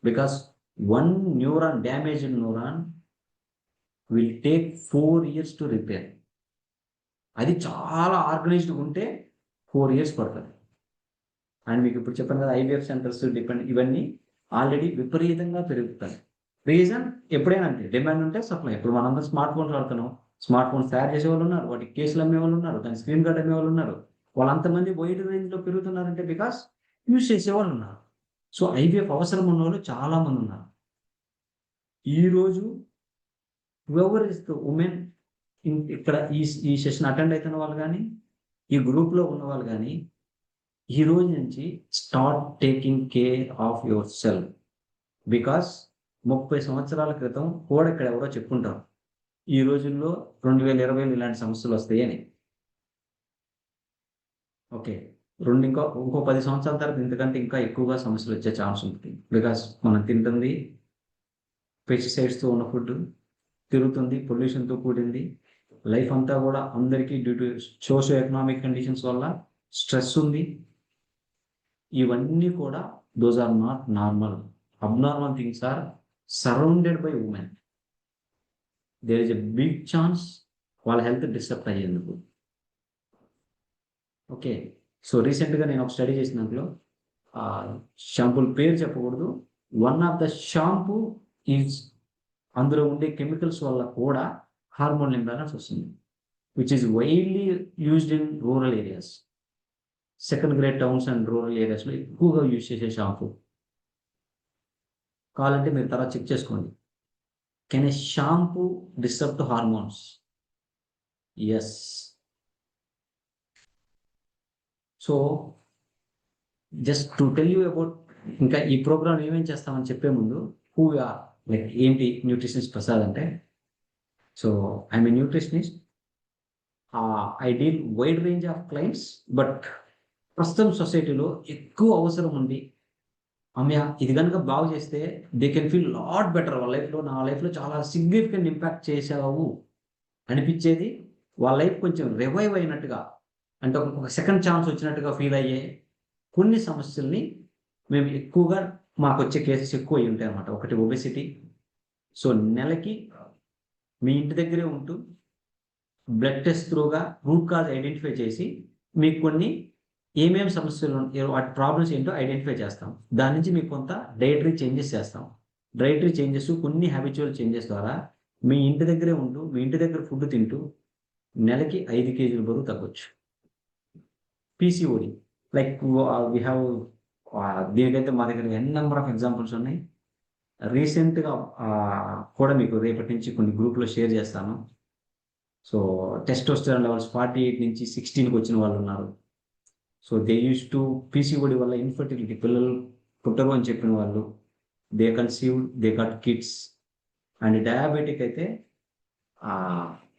Because one neuron, damaged neuron will take 4 years to repair. అది చాలా ఆర్గనైజ్డ్గా ఉంటే 4 years పడుతుంది. అండ్ మీకు ఇప్పుడు చెప్పాను కదా, ఐవీఎఫ్ సెంటర్స్ ఇవన్నీ ఆల్రెడీ విపరీతంగా పెరుగుతాయి. రీజన్ ఎప్పుడైనా అంతే, డిమాండ్ ఉంటే సప్లై. ఇప్పుడు మనందరం స్మార్ట్ ఫోన్స్ వాడుతున్నాం, స్మార్ట్ ఫోన్స్ తయారు చేసే వాళ్ళు ఉన్నారు, వాటికి కేసులు అమ్మే వాళ్ళు ఉన్నారు, దాని స్క్రీన్ గార్డ్ అమ్మే వాళ్ళు ఉన్నారు. వాళ్ళంతమంది వైడ్ రేంజ్లో పెరుగుతున్నారంటే బికాస్ యూజ్ చేసేవాళ్ళు ఉన్నారు. సో ఐవీఎఫ్ అవసరం ఉన్న వాళ్ళు చాలా మంది ఉన్నారు. ఈరోజు ఎవర్ ఇస్ ద ఉమెన్ ఇక్కడ ఈ సెషన్ అటెండ్ అవుతున్న వాళ్ళు కానీ, ఈ గ్రూప్లో ఉన్న వాళ్ళు కానీ, ఈ రోజు నుంచి start taking care of your self. Because 30 సంవత్సరాల క్రితం కూడా ఇక్కడ ఎవరో చెప్పుకుంటారు ఈ రోజుల్లో 2020 ఇలాంటి సమస్యలు వస్తాయి అని. ఓకే, ఇంకో 10 సంవత్సరాల తర్వాత ఇంతకంటే ఇంకా ఎక్కువగా సమస్యలు వచ్చే ఛాన్స్ ఉంటుంది. బికాస్ మనం తింటుంది పెస్టిసైడ్స్తో ఉన్న ఫుడ్, తిరుగుతుంది పొల్యూషన్తో కూడింది, లైఫ్ అంతా కూడా అందరికీ due to socio economic conditions వల్ల స్ట్రెస్ ఉంది. ఇవన్నీ కూడా those are not normal. Abnormal things are surrounded by women. There is a big chance వాళ్ళ హెల్త్ డిస్టర్బ్ అయ్యేందుకు. ఓకే, సో రీసెంట్గా నేను ఒక స్టడీ చేసిన దాంట్లో షాంపూల పేరు చెప్పకూడదు, one of the shampoo is అందులో ఉండే కెమికల్స్ వల్ల కూడా హార్మోన్ ఇంబ్యాలెన్స్ వస్తుంది, which is widely used in rural areas. Second grade towns and rural ఏరియాస్లో ఎక్కువగా యూజ్ చేసే షాంపూ. కావాలంటే మీరు తర్వాత చెక్ చేసుకోండి. Can a shampoo disturb the hormones? Yes. So just to tell you about, ఇంకా ఈ ప్రోగ్రామ్ ఏమేం చేస్తామని చెప్పే ముందు, హూ ఆర్ లైక్ ఏంటి న్యూట్రిషనిస్ట్ ప్రసాద్ అంటే. So I'm a nutritionist. I deal wide range of clients. But ప్రస్తుతం సొసైటీలో ఎక్కువ అవసరం ఉంది, అమ్మ ఇది కనుక బాగు చేస్తే they can feel lot better వాళ్ళ లైఫ్లో, నా లైఫ్లో చాలా సిగ్నిఫికెంట్ ఇంపాక్ట్ చేసావు అనిపించేది వాళ్ళ లైఫ్ కొంచెం రివైవ్ అయినట్టుగా, అంటే ఒక సెకండ్ ఛాన్స్ వచ్చినట్టుగా ఫీల్ అయ్యే కొన్ని సమస్యల్ని మేము ఎక్కువగా, మాకు వచ్చే కేసెస్ ఎక్కువ అయి ఉంటాయి అన్నమాట. ఒకటి ఒబెసిటీ. సో నెలకి మీ ఇంటి దగ్గరే ఉంటూ బ్లడ్ టెస్ట్ త్రూగా రూట్ కాజ్ ఐడెంటిఫై చేసి మీకు కొన్ని ఏమేమి సమస్యలు వాటి ప్రాబ్లమ్స్ ఏంటో ఐడెంటిఫై చేస్తాం. దాని నుంచి మీకు కొంత డైటరీ చేంజెస్ చేస్తాం. డైటరీ చేంజెస్, కొన్ని హ్యాబిచువల్ చేంజెస్ ద్వారా మీ ఇంటి దగ్గరే ఉంటూ మీ ఇంటి దగ్గర ఫుడ్ తింటూ నెలకి 5 కేజీల బరువు తగ్గొచ్చు. పీసీఓడి లైక్ వీ హ్యావ్ దీనికైతే మా దగ్గర ఎన్ నెంబర్ ఆఫ్ ఎగ్జాంపుల్స్ ఉన్నాయి. రీసెంట్గా కూడా మీకు రేపటి నుంచి కొన్ని గ్రూప్లో షేర్ చేస్తాను. సో టెస్టోస్టెరాన్ లెవెల్స్ 48 నుంచి 16కి వచ్చిన వాళ్ళు ఉన్నారు. So they use to PCOD వల్ల ఇన్ఫర్టిలిటీ, పిల్లలు పుట్టరు అని చెప్పిన వాళ్ళు, they conceived, they got kids. And diabetic అయితే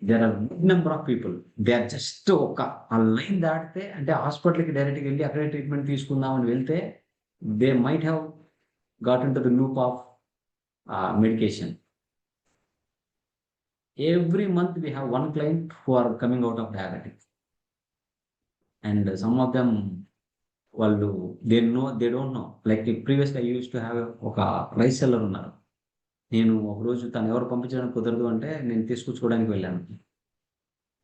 there are good number of people, they are just ఒక ఆ లైన్ దాటితే, అంటే హాస్పిటల్కి డైరెక్ట్గా వెళ్ళి అక్కడే ట్రీట్మెంట్ తీసుకుందామని వెళ్తే they might have got in to the loop of medication. Every month we have one client who are coming out of diabetic, and some of them వాళ్ళు they don't know. Like previously I used to have ఒక rice seller ఉన్నారు. నేను ఒకరోజు తను ఎవరు పంపించడానికి కుదరదు అంటే నేను తీసుకొచ్చుకోవడానికి వెళ్ళాను.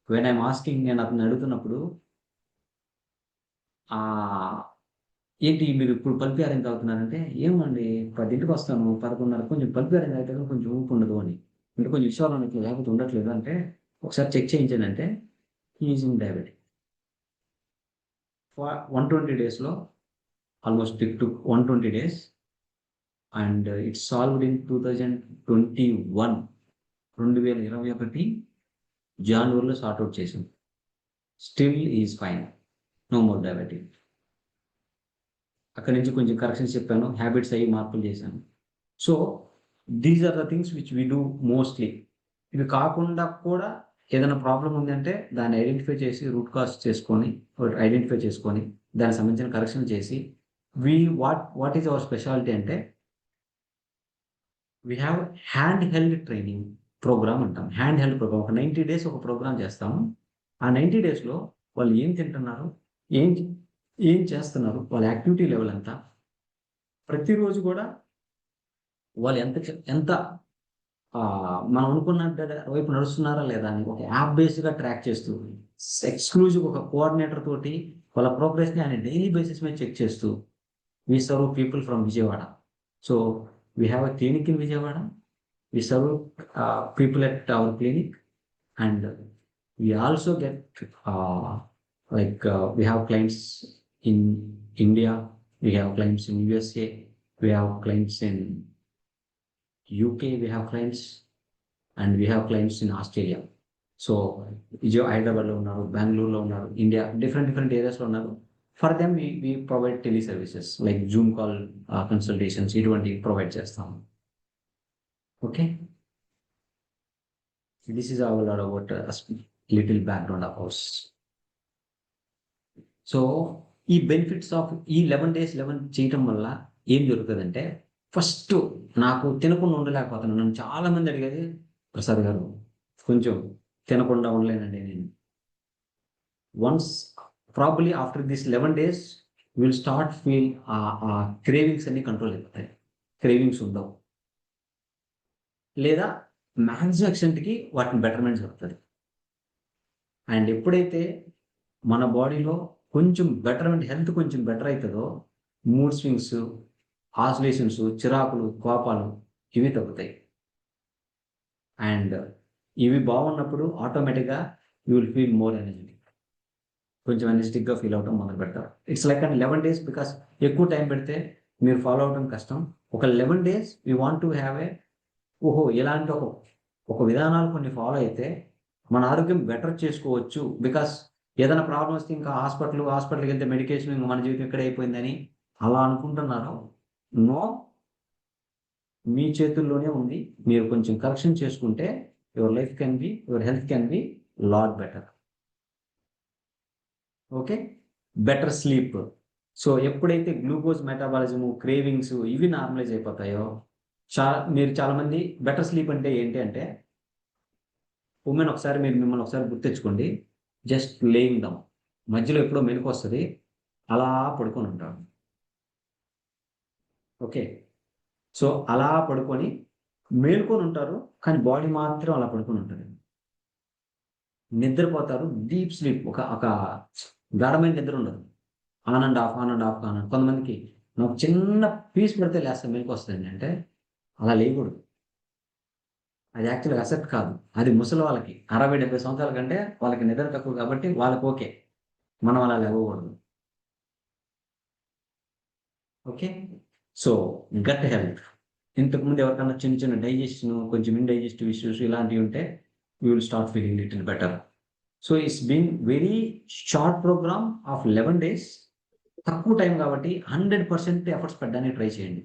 వెన్ ఐఎమ్ ఆస్కింగ్, నేను అతను అడుగుతున్నప్పుడు ఏంటి మీరు ఇప్పుడు పల్పి ఆరెంజ్ తాగుతున్నారంటే, ఏమండి 10ంటికి వస్తాను, 11:30 కొంచెం పల్పి ఆరెంజ్ తాగితే కొంచెం ఊపు ఉండదు అని. అంటే కొంచెం విషయాలు ఉన్నట్లు లేకపోతే ఉండట్లేదు అంటే, ఒకసారి చెక్ చేయించానంటే ఈజ్ ఇన్ డయాబెటిక్. 120 డేస్లో almost it took 120 days and it solved in 2021 జనవరిలో సార్ట్అవుట్ చేసాం. Still is fine, no more diabetic. అక్కడి నుంచి కొంచెం కరెక్షన్స్ చెప్పాను, హ్యాబిట్స్ అయ్యి మార్పులు చేశాను. So these are the things which we do mostly. ఇవి కాకుండా కూడా ఏదైనా ప్రాబ్లం ఉందంటే దాన్ని ఐడెంటిఫై చేసి రూట్ కాజ్ చేసుకొని దానికి సంబంధించిన కరెక్షన్ చేసి వాట్ ఈజ్ అవర్ స్పెషాలిటీ అంటే we have hand held training programme అంటాం. హ్యాండ్ హెల్డ్ ప్రోగ్రామ్ ఒక 90 days ఒక ప్రోగ్రామ్ చేస్తాము. ఆ 90 daysలో వాళ్ళు ఏం తింటున్నారు, ఏం చేస్తున్నారు, వాళ్ళ యాక్టివిటీ లెవెల్ ఎంత, ప్రతిరోజు కూడా వాళ్ళు ఎంత మనం అనుకున్న వైపు నడుస్తున్నారా లేదా అని ఒక యాప్ బేస్డ్గా ట్రాక్ చేస్తూ, ఎక్స్క్లూజివ్ ఒక కోఆర్డినేటర్ తోటి వాళ్ళ ప్రోగ్రెస్ని ఆయన డైలీ బేసిస్ మీద చెక్ చేస్తూ, we serve people from Vijayawada. So we have a clinic in Vijayawada, we serve people at our clinic, and we also get we have clients in India, we have clients in USA, we have clients in UK, we have clients, and we have clients in Australia. So హైదరాబాద్లో ఉన్నారు, బెంగళూరులో ఉన్నారు, India different ఏరియాస్లో ఉన్నారు. For them we provide tele services like Zoom call consultations, ఇటువంటివి provide చేస్తాము. Okay, this is our about little background of hours. So ఈ benefits of ఈ 11 days 11 చేయటం వల్ల ఏం జరుగుతుందంటే, ఫస్ట్ నాకు తినకుండా ఉండలేకపోతున్నాను. నన్ను చాలా మంది అడిగేది, ప్రసాద్ గారు కొంచెం తినకుండా ఉండలేనండి నేను. Once probably after this 11 days will start feel cravings అన్ని కంట్రోల్ అయిపోతాయి, క్రేవింగ్స్ ఉండవు, లేదా మ్యాక్సిమం ఎక్స్టెంట్కి వాటిని బెటర్మెంట్ జరుగుతుంది. అండ్ ఎప్పుడైతే మన బాడీలో కొంచెం బెటర్మెంట్, హెల్త్ కొంచెం బెటర్ అవుతుందో, మూడ్ స్వింగ్స్, ఆసిలేషన్స్, చిరాకులు, కోపాలు ఇవి తగ్గుతాయి. అండ్ ఇవి బాగున్నప్పుడు ఆటోమేటిక్గా you will feel more energetic, కొంచెం ఎనర్జెటిక్గా ఫీల్ అవడం మొదలు పెడతారు. It's like and 11 days, because ఎక్కువ టైం పెడితే మీరు ఫాలో అవడం కష్టం. ఒక 11 days we want to have ఇలాంటి ఒక విధానాలు కొన్ని ఫాలో అయితే మన ఆరోగ్యం బెటర్ చేసుకోవచ్చు. బికాస్ ఏదైనా ప్రాబ్లం వస్తే ఇంకా హాస్పిటల్కి వెళ్తే మెడికేషన్, ఇంకా మన జీవితం ఇక్కడే అయిపోయిందని అలా అనుకుంటున్నారు. నో, మీ చేతుల్లోనే ఉంది. మీరు కొంచెం కరెక్షన్ చేసుకుంటే your health can be lot better. Okay, better sleep. So ఎప్పుడైతే గ్లూకోజ్ మెటాబాలిజము, క్రేవింగ్స్ ఇవి నార్మలైజ్ అయిపోతాయో, మీరు చాలామంది బెటర్ స్లీప్ అంటే ఏంటి అంటే, ఉమెన్ ఒకసారి మీరు మిమ్మల్ని ఒకసారి గుర్తించుకోండి. జస్ట్ లేయింగ్ డౌన్, మధ్యలో ఎప్పుడో మెలకు వస్తుంది, అలా పడుకొని ఉంటారు. ఓకే, సో అలా పడుకొని మేల్కొని ఉంటారు, కానీ బాడీ మాత్రం అలా పడుకొని ఉంటుంది. నిద్రపోతారు, డీప్ స్లీప్, ఒక ఒక గాఢమైన నిద్ర ఉండదు. On and of, on and of, on and. కొంతమందికి నాకు చిన్న పీస్ పెడితే లేస్తాను, మెలకు వస్తుంది అంటే అలా లేకూడదు. అది యాక్చువల్గా అసెప్ట్ కాదు. అది ముసలి వాళ్ళకి 60-70 సంవత్సరాల కంటే వాళ్ళకి నిద్ర తక్కువ కాబట్టి వాళ్ళకి ఓకే. మనం అలా లేవకూడదు. Okay, so gut health. ఇంతకుముందు ఎవరికన్నా చిన్న చిన్న డైజెషన్, కొంచెం ఇండైజెస్టివ్ ఇష్యూస్ ఇలాంటివి ఉంటే you will start feeling little better. So it's been very short programme of 11 days. తక్కువ టైం కాబట్టి 100% ఎఫర్ట్స్ పెట్టడానికి ట్రై చేయండి.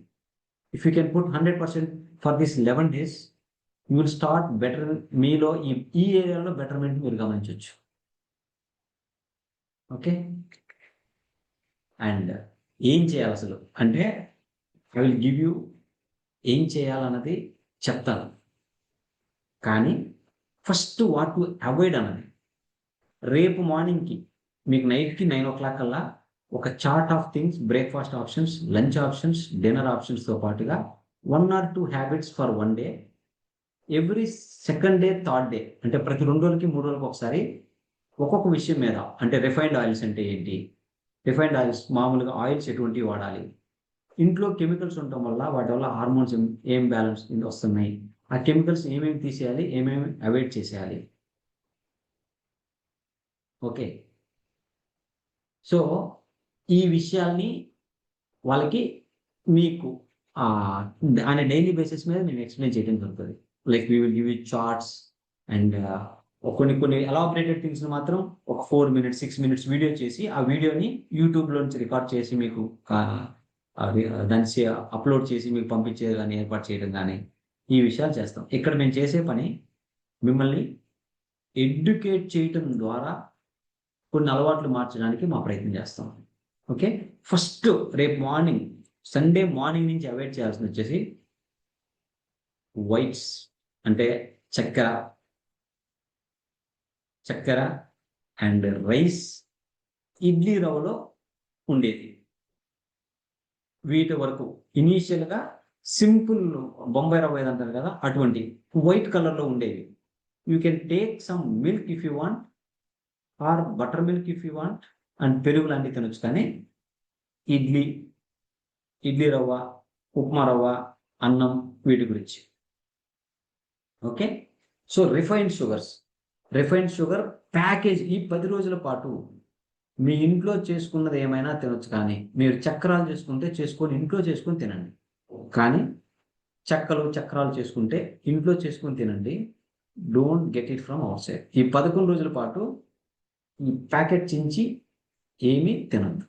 If you can put 100% for this 11 days, you will start better. మీలో ఈ ఏరియాలో బెటర్మెంట్ మీరు గమనించవచ్చు. ఓకే, అండ్ ఏం చేయాలి అసలు అంటే ఐ విల్ గివ్ యూ ఏం చేయాలన్నది చెప్తాను, కానీ ఫస్ట్ వాట్ టు అవాయిడ్ అన్నది రేపు మార్నింగ్కి మీకు నైట్కి 9 o'clock కల్లా ఒక chart of things, breakfast options, lunch options, dinner ఆప్షన్స్తో పాటుగా 1 or 2 habits for 1 day. Every second day, third day, అంటే ప్రతి 2 రోజులకి 3 రోజులకి ఒకసారి ఒక్కొక్క విషయం మీద, అంటే రిఫైన్డ్ ఆయిల్స్ అంటే ఏంటి, రిఫైన్డ్ ఆయిల్స్ మామూలుగా ఆయిల్స్ ఎటువంటివి వాడాలి, ఇంట్లో కెమికల్స్ ఉండటం వల్ల వాటి వల్ల హార్మోన్స్ ఏం బ్యాలెన్స్ వస్తున్నాయి, ఆ కెమికల్స్ ఏమేమి తీసేయాలి, ఏమేమి అవాయిడ్ చేసేయాలి. ఓకే, సో ఈ విషయాల్ని వాళ్ళకి మీకు ఆన్ డైలీ బేసిస్ మీద నేను ఎక్స్ప్లెయిన్ చేయడం జరుగుతుంది. Like we will give you charts and కొన్ని ఎలాబరేటెడ్ థింగ్స్ మాత్రం ఒక 4 minutes 6 minutes వీడియో చేసి ఆ వీడియోని యూట్యూబ్లో నుంచి రికార్డ్ చేసి మీకు దాన్ని అప్లోడ్ చేసి మీకు పంపించేది కానీ, ఏర్పాటు చేయడం కానీ, ఈ విషయాలు చేస్తాం. ఇక్కడ మేము చేసే పని మిమ్మల్ని ఎడ్యుకేట్ చేయటం ద్వారా కొన్ని అలవాట్లు మార్చడానికి మా ప్రయత్నం చేస్తాం. ఓకే, ఫస్ట్ రేపు మార్నింగ్, సండే మార్నింగ్ నుంచి అవాయిడ్ చేయాల్సింది వచ్చేసి వైట్స్, అంటే చక్కెర అండ్ రైస్, ఇడ్లీ రవ్వలో ఉండేది. వీటి వరకు ఇనీషియల్గా సింపుల్ బొంబాయి రవ్వ ఏది అంటారు కదా, అటువంటి వైట్ కలర్లో ఉండేవి. You can take some milk if you want, are butter milk if you want, and పెరుగు లాంటివి తినొచ్చు. కానీ ఇడ్లీ రవ్వ, ఉప్మా రవ్వ, అన్నం, వీటి గురించి. Okay, so refined sugar package ఈ 10 రోజుల పాటు మీ ఇంట్లో చేసుకున్నది ఏమైనా తినొచ్చు. కానీ మీరు చక్రాలు చేసుకొని ఇంట్లో చేసుకొని తినండి. కానీ చక్రాలు చేసుకుంటే ఇంట్లో చేసుకొని తినండి. Don't get it from out side. ఈ 11 రోజుల పాటు ఈ ప్యాకెట్ చించి ఏమీ తినద్దు.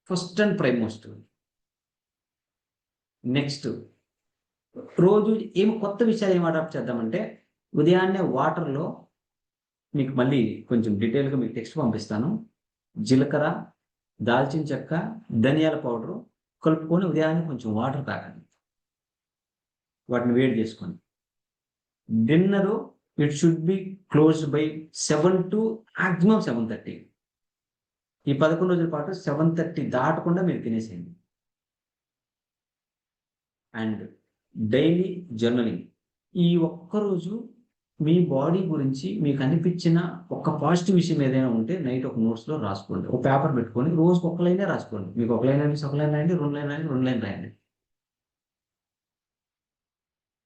First and ప్రైమోస్ట్. నెక్స్ట్ రోజు కొత్త విషయాలు ఏం అడాప్ట్ చేద్దామంటే, ఉదయాన్నే వాటర్లో, మీకు మళ్ళీ కొంచెం డీటెయిల్గా మీకు టెక్స్ట్ పంపిస్తాను, జీలకర్ర, దాల్చిన చెక్క, ధనియాల పౌడరు కలుపుకొని ఉదయాన్నే కొంచెం వాటర్ తాగండి. వాటిని వేడి చేసుకొని dinner it should be closed by 7 to maximum 7:30. ఈ 11 రోజుల పాటు 7:30 దాటకుండా మీరు తినేసేయండి. And daily journaling. ఈ ఒక్కరోజు మీ బాడీ గురించి మీకు అనిపించిన ఒక పాజిటివ్ విషయం ఏదైనా ఉంటే నైట్ ఒక నోట్స్లో రాసుకోండి. ఒక పేపర్ పెట్టుకొని రోజుకి ఒక లైనే రాసుకోండి. మీకు ఒక లైన్ రాయండి, 2 లైన్ రాయండి.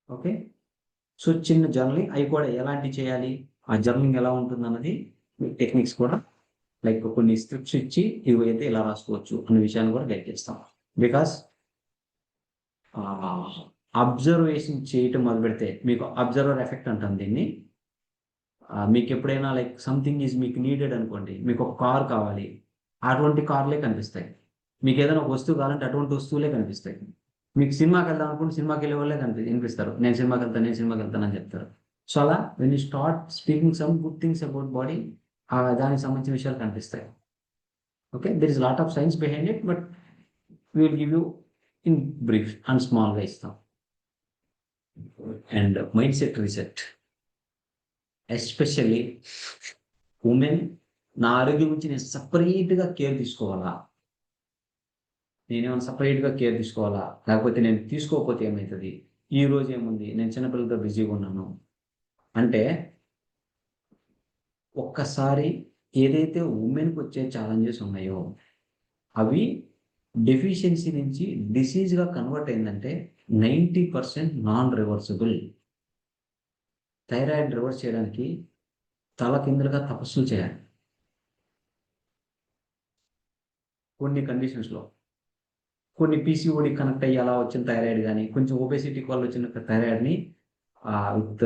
ఓకే, సో చిన్న జర్నలింగ్. అవి కూడా ఎలాంటివి చేయాలి, ఆ జర్నలింగ్ ఎలా ఉంటుంది అన్నది టెక్నిక్స్ కూడా, లైక్ కొన్ని స్క్రిప్ట్స్ ఇచ్చి ఇవి అయితే ఇలా రాసుకోవచ్చు అనే విషయాన్ని కూడా గైడ్ చేస్తాం. బికాస్ అబ్జర్వేషన్ చేయటం మొదలు పెడితే మీకు అబ్జర్వర్ ఎఫెక్ట్ అంటాం దీన్ని. మీకు ఎప్పుడైనా లైక్ సంథింగ్ ఈజ్ మీకు నీడెడ్ అనుకోండి, మీకు ఒక కార్ కావాలి, అటువంటి కార్లే కనిపిస్తాయి. మీకు ఏదైనా ఒక వస్తువు కావాలంటే అటువంటి వస్తువులే కనిపిస్తాయి. మీకు సినిమాకి వెళ్దాం అనుకుంటే సినిమాకి వెళ్ళే వాళ్ళే వినిపిస్తారు, నేను సినిమాకి వెళ్తాను అని చెప్తారు. సో అలా when you start speaking some good things about body, దానికి సంబంధించిన విషయాలు కనిపిస్తాయి. Okay, there is lot of science behind it, but we will give you in brief and స్మాల్గా ఇస్తాం. And mind set reset. Especially women. నా ఆరోగ్యం గురించి నేను సపరేట్గా కేర్ తీసుకోవాలా, నేనేమైనా సపరేట్గా కేర్ తీసుకోవాలా, లేకపోతే నేను తీసుకోకపోతే ఏమవుతుంది, ఈ రోజు ఏముంది, నేను చిన్నపిల్లలతో బిజీగా ఉన్నాను అంటే ఒక్కసారి ఏదైతే ఉమెన్కి వచ్చే ఛాలెంజెస్ ఉన్నాయో అవి డెఫిషియన్సీ నుంచి డిసీజ్గా కన్వర్ట్ అయిందంటే 90% నాన్ రివర్సిబుల్. థైరాయిడ్ రివర్స్ చేయడానికి తల కిందలుగా తపస్సులు చేయాలి కొన్ని కండిషన్స్లో. కొన్ని పీసీఓడి కనెక్ట్ అయ్యి అలా వచ్చిన థైరాయిడ్ కానీ, కొంచెం ఒబేసిటీ వల్ల వచ్చిన థైరాయిడ్ని విత్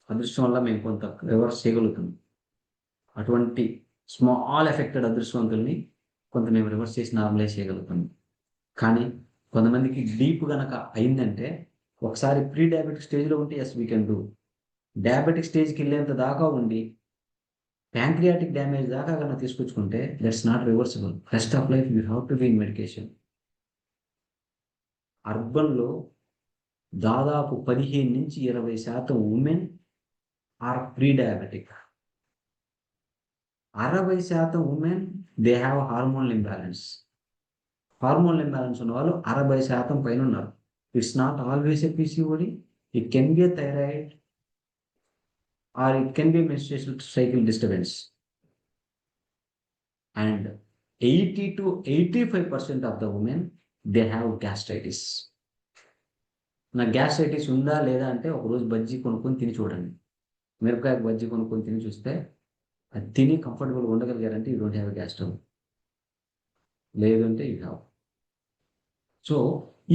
అదృష్టం వల్ల మేము కొంత రివర్స్ చేయగలుగుతాం. అటువంటి స్మాల్ ఎఫెక్టెడ్ అదృష్టవంతుల్ని కొంత మేము రివర్స్ చేసి నార్మలైజ్ చేయగలుగుతాం. కానీ కొంతమందికి డీప్ కనుక అయిందంటే, ఒకసారి ప్రీ డయాబెటిక్ స్టేజ్లో ఉంటే as we can do. Diabetic స్టేజ్కి వెళ్ళేంత దాకా ఉండి ప్యాంక్రియాటిక్ డ్యామేజ్ దాకా కనుక తీసుకొచ్చుకుంటే that's not reversible. Rest of life you have to be in medication. అర్బన్లో దాదాపు 15-20% women are pre diabetic. 60% women they have hormonal imbalance. Hormonal imbalance ఉన్న వాళ్ళు 60% పైన ఉన్నారు. It's not always a PCOD, it can be a thyroid or it can be menstruation cycle disturbance. And 80-85% of the women they have gastritis. నా gastritis ఉందా లేదా అంటే ఒకరోజు బజ్జీ కొనుక్కొని తిని చూడండి. మిరపకాయ బజ్జీ కొనుక్కొని తిని చూస్తే అది తిని కంఫర్టబుల్గా ఉండగలిగారంటే యూ డోంట్ హ్యావ్ గ్యాస్ట్రో, లేదంటే యూ హ్యావ్. సో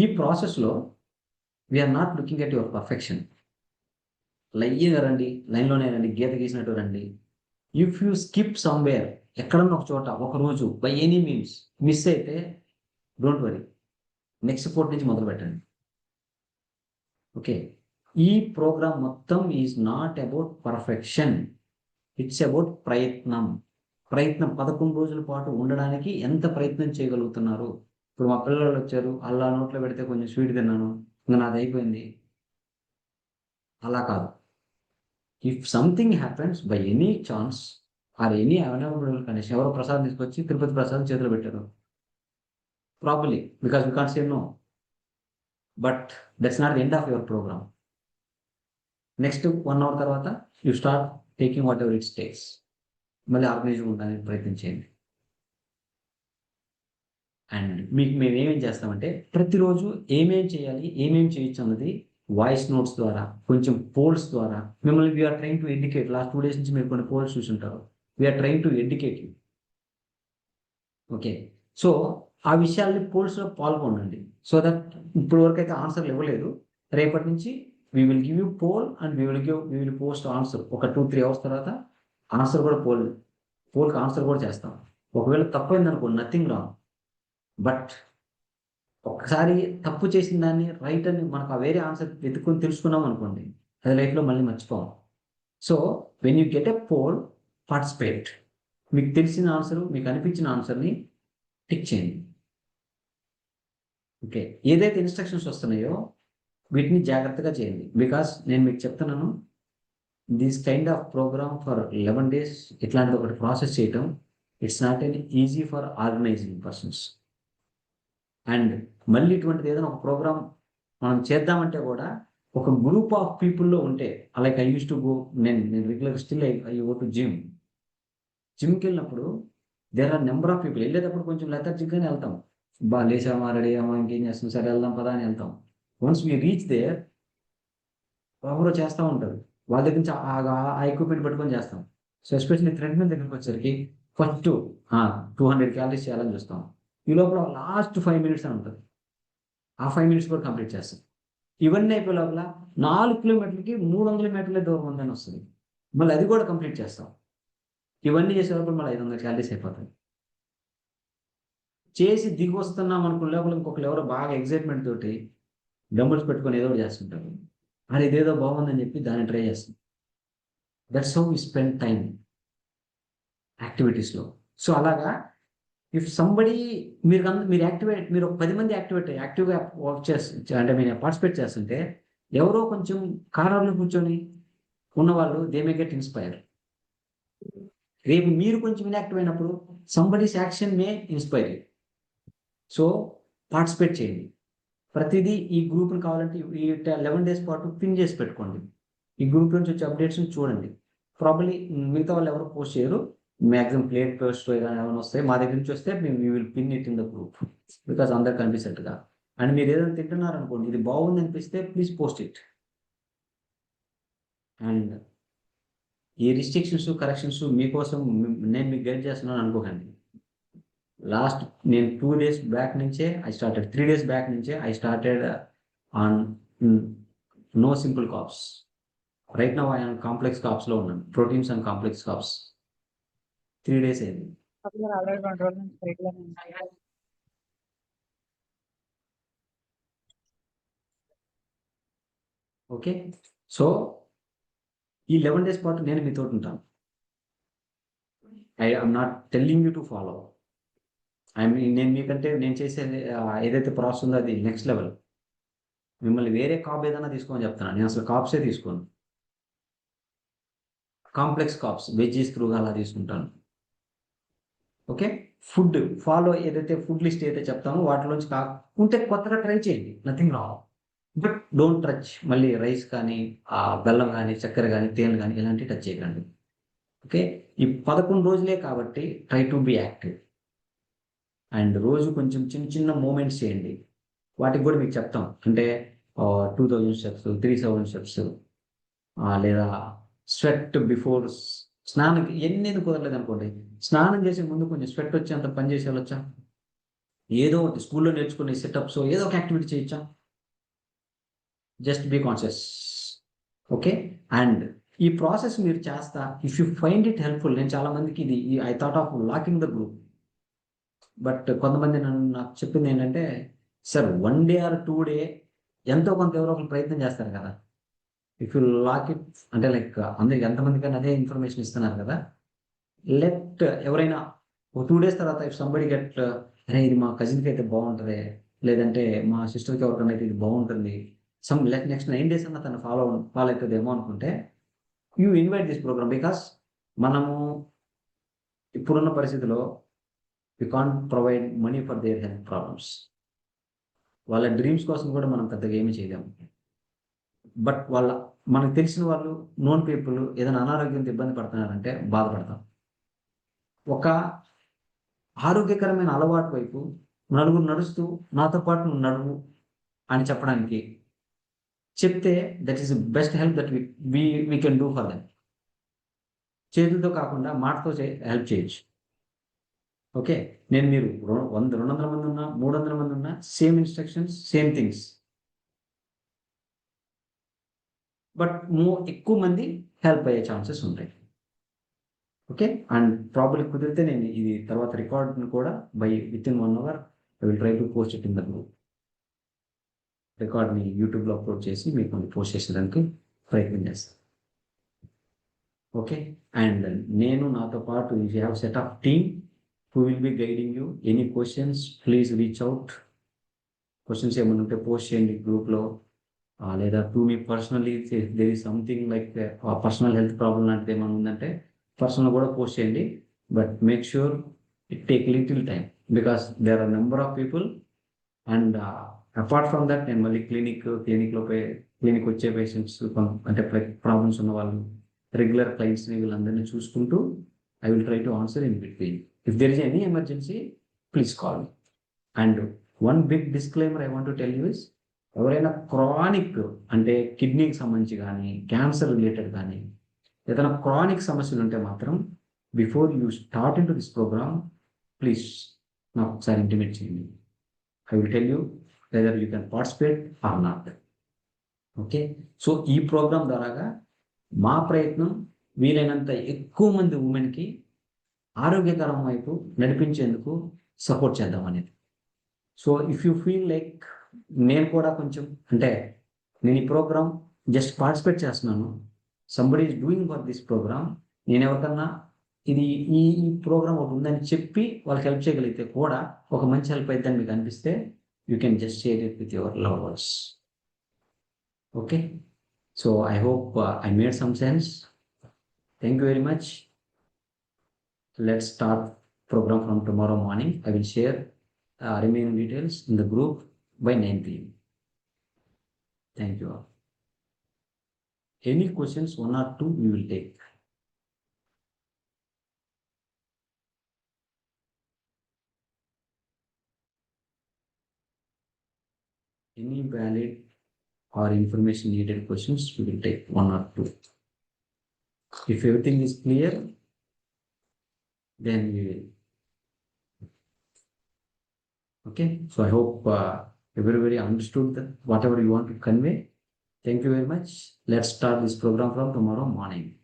ఈ ప్రాసెస్లో we're not looking at your perfection. లైన్గా రండి, లైన్లోనే రండి, గీత గీసినట్టు రండి. ఇఫ్ యూ స్కిప్ సమ్వేర్, ఎక్కడన్నా ఒక చోట ఒకరోజు బై ఎనీ మీన్స్ మిస్ అయితే డోంట్ వరీ, నెక్స్ట్ పోర్ట్ నుంచి మొదలు పెట్టండి. ఓకే, ఈ ప్రోగ్రామ్ మొత్తం is not about perfection, it's about ప్రయత్నం. 11 రోజుల పాటు ఉండడానికి ఎంత ప్రయత్నం చేయగలుగుతున్నారు. ఇప్పుడు మా పిల్లలు వచ్చారు, అల్లా నోట్లో పెడితే కొంచెం స్వీట్ తిన్నాను, ఇంకా నాది అయిపోయింది, అలా కాదు. If something happens by any chance or any available condition, ఎవరో ప్రసాదం తీసుకొచ్చి తిరుపతి ప్రసాదం చేతిలో పెట్టారు properly, because you can't say no, but that's not the end of your programme. Next 1 hour తర్వాత you start taking whatever it's takes. మళ్ళీ ఆర్గనైజ్గా ఉండడానికి ప్రయత్నం చేయండి. అండ్ మీకు మేము ఏమేం చేస్తామంటే ప్రతిరోజు ఏమేం చేయాలి, ఏమేం చేయొచ్చు అన్నది వాయిస్ నోట్స్ ద్వారా, కొంచెం పోల్స్ ద్వారా మిమ్మల్ని we're trying to educate. Last 2 days నుంచి మీరు కొన్ని పోల్స్ చూసుంటారు. We're trying to educate you. Okay, so ఆ విషయాల్ని పోల్స్లో పాల్గొనండి. సో దట్ ఇప్పుడు వరకు అయితే ఆన్సర్లు ఇవ్వలేదు, రేపటి నుంచి we will give you poll and we will post answer. ఒక 2-3 hours తర్వాత ఆన్సర్ కూడా పోల్కి ఆన్సర్ కూడా చేస్తాం. ఒకవేళ తప్పైంది అనుకో, నథింగ్ రాంగ్, బట్ ఒక్కసారి తప్పు చేసిన దాన్ని రైట్ అని మనకు ఆ వేరే ఆన్సర్ వెతుక్కుని తెలుసుకున్నాం అనుకోండి, అది లైఫ్లో మళ్ళీ మర్చిపోం. So when you get a poll, participate. మీకు తెలిసిన ఆన్సర్, మీకు అనిపించిన ఆన్సర్ని టిక్ చేయండి. ఓకే, ఏదైతే ఇన్స్ట్రక్షన్స్ వస్తున్నాయో వీటిని జాగ్రత్తగా చేయండి. బికాస్ నేను మీకు చెప్తున్నాను, this kind of programme for 11 days ఇట్లాంటి ఒకటి ప్రాసెస్ చేయటం, it's not an easy for organising persons. And మళ్ళీ ఇటువంటిది ఏదైనా ఒక ప్రోగ్రామ్ మనం చేద్దామంటే కూడా ఒక గ్రూప్ ఆఫ్ పీపుల్లో ఉంటే, like I use to go, నేను regular still I go to జిమ్కి వెళ్ళినప్పుడు there are number of people. వెళ్ళేటప్పుడు కొంచెం లెథర్జిక్గానే వెళ్తాం, లేసామా, రెడీ అయ్యామా, ఇంకేం చేస్తాం, సరే వెళ్దాం పదా అని వెళ్తాం. వన్స్ వీ రీచ్ దేర్, ఎవరో చేస్తూ ఉంటారు, వాళ్ళ దగ్గర నుంచి ఆ ఎక్విప్మెంట్ పట్టుకొని చేస్తాం. సో ఎస్పెషల్లీ ట్రెడ్మిల్ దగ్గరికి వచ్చేసరికి ఫస్ట్ 200 calories చేయాలని చూస్తాం. ఈ లోపల లాస్ట్ 5 minutes అని ఉంటుంది, ఆ 5 minutes కూడా కంప్లీట్ చేస్తాం. ఇవన్నీ అయిపోయే లోపల 4 kilometers 300 meterల దూరం ఉందని వస్తుంది, మళ్ళీ అది కూడా కంప్లీట్ చేస్తాం. ఇవన్నీ చేసే లోపల మళ్ళీ 500 calories అయిపోతాయి. చేసి దిగి వస్తున్నాం అనుకున్న లోపల ఇంకొకరు ఎవరో బాగా ఎగ్జైట్మెంట్ తోటి డంబుల్స్ పెట్టుకొని ఏదో చేస్తుంటారు, అది ఇదేదో బాగుందని చెప్పి దాన్ని ట్రై చేస్తాం. That's how we spend time యాక్టివిటీస్లో. సో అలాగా ఇఫ్ సంబడి మీరు యాక్టివేట్, మీరు ఒక 10 మంది యాక్టివ్గా వర్క్ అంటే మీరు పార్టిసిపేట్ చేస్తుంటే, ఎవరో కొంచెం కార్నర్లో కూర్చొని ఉన్నవాళ్ళు దే మే గెట్ ఇన్స్పైర్. రేపు మీరు కొంచెం ఇన్యాక్టివ్ అయినప్పుడు somebody's action May inspire you. So participate చేయండి. ప్రతిదీ ఈ గ్రూప్ని కావాలంటే ఈ 11 days పాటు పిన్ చేసి పెట్టుకోండి. ఈ గ్రూప్ నుంచి వచ్చే అప్డేట్స్ని చూడండి. ప్రాబ్లీ మిగతా వాళ్ళు ఎవరు పోస్ట్ చేయరు. మ్యాక్సిమం ప్లేట్ పోస్ట్ కానీ ఏమైనా వస్తాయి మా దగ్గర నుంచి వస్తే మేము will pin it in the group because అందరు కనిపిస్తట్టుగా. అండ్ మీరు ఏదైనా తింటున్నారు అనుకోండి, ఇది బాగుంది అనిపిస్తే ప్లీజ్ పోస్ట్ ఇట్. అండ్ ఈ రిస్ట్రిక్షన్స్ కరెక్షన్స్ మీకోసం నేను మీకు గైడ్ చేస్తున్నాను అనుకోకండి. లాస్ట్ నేను 2 days బ్యాక్ నుంచే ఐ స్టార్టెడ్ 3 days బ్యాక్ నుంచే I started on no simple carbs. Right now I'm complex కాప్స్లో ఉన్నాను, proteins and complex carbs. 3 days అయింది. ఓకే, సో ఈ 11 days పాటు నేను మీతో ఉంటాను. I'm not telling you to follow. నేను మీకంటే నేను చేసేది ఏదైతే ప్రాసెస్ ఉందో అది నెక్స్ట్ లెవెల్. మిమ్మల్ని వేరే కాప్ ఏదైనా తీసుకోమని చెప్తున్నాను, నేను అసలు కాప్సే తీసుకోను. కాంప్లెక్స్ కాప్స్ వెజ్జీస్ త్రూగా అలా తీసుకుంటాను. ఓకే, ఫుడ్ ఫాలో ఏదైతే ఫుడ్ లిస్ట్ అయితే చెప్తామో వాటిలోంచి కాకుంటే కొత్తగా ట్రై చేయండి, nothing wrong. But don't touch మళ్ళీ రైస్ కానీ బెల్లం కానీ చక్కెర కానీ తేనె కానీ ఇలాంటివి టచ్ చేయకండి. ఓకే, ఈ 11 రోజులే కాబట్టి try to be active. And రోజు కొంచెం చిన్న చిన్న మూమెంట్స్ చేయండి. వాటికి కూడా మీకు చెప్తాం, అంటే 2000 steps 3000 steps లేదా స్వెట్ బిఫోర్ స్నానం. ఎన్ని కుదరలేదు అనుకోండి, స్నానం చేసే ముందు కొంచెం స్వెట్ వచ్చి అంత పని చేసి వెళ్ళొచ్చా, ఏదో ఒకటి స్కూల్లో నేర్చుకునే సెటప్స్ ఏదో ఒక యాక్టివిటీ చేయొచ్చా. Just be conscious. Okay, and ఈ ప్రాసెస్ మీరు చేస్తా if you find it helpful. నేను చాలా మందికి ఇది I thought of locking the group, but కొంతమంది నాకు చెప్పింది ఏంటంటే, సార్ 1 day or 2 day ఎంతో కొంత ఎవరో ఒకరు ప్రయత్నం చేస్తారు కదా, ఇఫ్ యూ లాక్ ఇట్ అంటే లైక్ అందరికి ఎంతమందికైనా అదే ఇన్ఫర్మేషన్ ఇస్తున్నారు కదా, లెట్ ఎవరైనా 2 days తర్వాత ఇఫ్ సంబడి గెట్ అరే ఇది మా కజిన్కి అయితే బాగుంటుంది, లేదంటే మా సిస్టర్కి ఎవరికైనా అయితే ఇది బాగుంటుంది, నెక్స్ట్ 9 days అన్న తను ఫాలో అవుతుందేమో అనుకుంటే you invite this programme. Because మనము ఇప్పుడున్న పరిస్థితిలో we can't provide money for their health problems. వాళ్ళ డ్రీమ్స్ కోసం కూడా మనం పెద్దగా ఏమీ చేయలేము. బట్ మనకు తెలిసిన వాళ్ళు నోన్ పీపుల్ ఏదైనా అనారోగ్యంతో ఇబ్బంది పడుతున్నారంటే బాధపడతాం. ఒక ఆరోగ్యకరమైన అలవాటు వైపు నలుగురు నడుస్తూ నాతో పాటు నువ్వు నడువు అని చెప్పడానికి చెప్తే that is best help that we can do for them. చేతులతో కాకుండా మాటతో హెల్ప్ చేయొచ్చు. ఓకే, నేను మీరు 100-200 మంది ఉన్నా 300 మంది ఉన్నా same instructions same things, but ఎక్కువ మంది హెల్ప్ అయ్యే ఛాన్సెస్ ఉంటాయి. ఓకే, అండ్ ప్రాబ్లీ కుదిరితే నేను ఇది తర్వాత రికార్డ్ని కూడా within 1 hour I will try to post it in the group. రికార్డ్ని యూట్యూబ్లో అప్లోడ్ చేసి మీకు పోస్ట్ చేసేదానికి ప్రయత్నం చేస్తాను. ఓకే, అండ్ నేను నాతో పాటు you have set of team who will be guiding you. Any questions, please reach out. Questions ఏమైనా ఉంటే పోస్ట్ చేయండి గ్రూప్లో, లేదా to me personally there is something like personal health problem లాంటిది ఏమైనా ఉందంటే పర్సనల్ కూడా పోస్ట్ చేయండి. But make sure it take little time because there are number of people. And apart from that నేను మళ్ళీ క్లినిక్ వచ్చే పేషెంట్స్ అంటే problems ఉన్న వాళ్ళు రెగ్యులర్ క్లయింట్స్ని వీళ్ళందరినీ చూసుకుంటూ I will try to answer in between. If there is any emergency, please call me. And one big disclaimer I want to tell you is, ఎవరైనా chronic అంటే కిడ్నీకి సంబంధించి కానీ క్యాన్సర్ రిలేటెడ్ కానీ ఏదైనా క్రానిక్ సమస్యలు ఉంటే మాత్రం before you start in to this programme please నాకు ఒకసారి ఇంటిమేట్ చేయండి. I will tell you whether you can participate or not. Okay, so ఈ ప్రోగ్రామ్ ద్వారాగా మా ప్రయత్నం వీలైనంత ఎక్కువ మంది ఉమెన్కి ఆరోగ్యకరం వైపు నడిపించేందుకు సపోర్ట్ చేద్దాం అనేది. So if you feel like నేను కూడా కొంచెం అంటే నేను ఈ ప్రోగ్రామ్ జస్ట్ పార్టిసిపేట్ చేస్తున్నాను, somebody is doing for this programme, నేను ఎవరికన్నా ఇది ఈ ప్రోగ్రామ్ ఒకటి ఉందని చెప్పి వాళ్ళకి హెల్ప్ చేయగలిగితే కూడా ఒక మంచి హెల్ప్ అవుతుందని మీకు అనిపిస్తే you can just share it with your love words. Okay, So I hope I made some sense. Thank you very much. Let's start program from tomorrow morning. I will share remaining details in the group by 9 p.m. Thank you all. Any questions, one or two, we will take. Any valid or information needed questions, we will take one or two. If everything is clear, then we will. Okay. So I hope everybody understood that whatever you want to convey. Thank you very much. Let's start this program from tomorrow morning.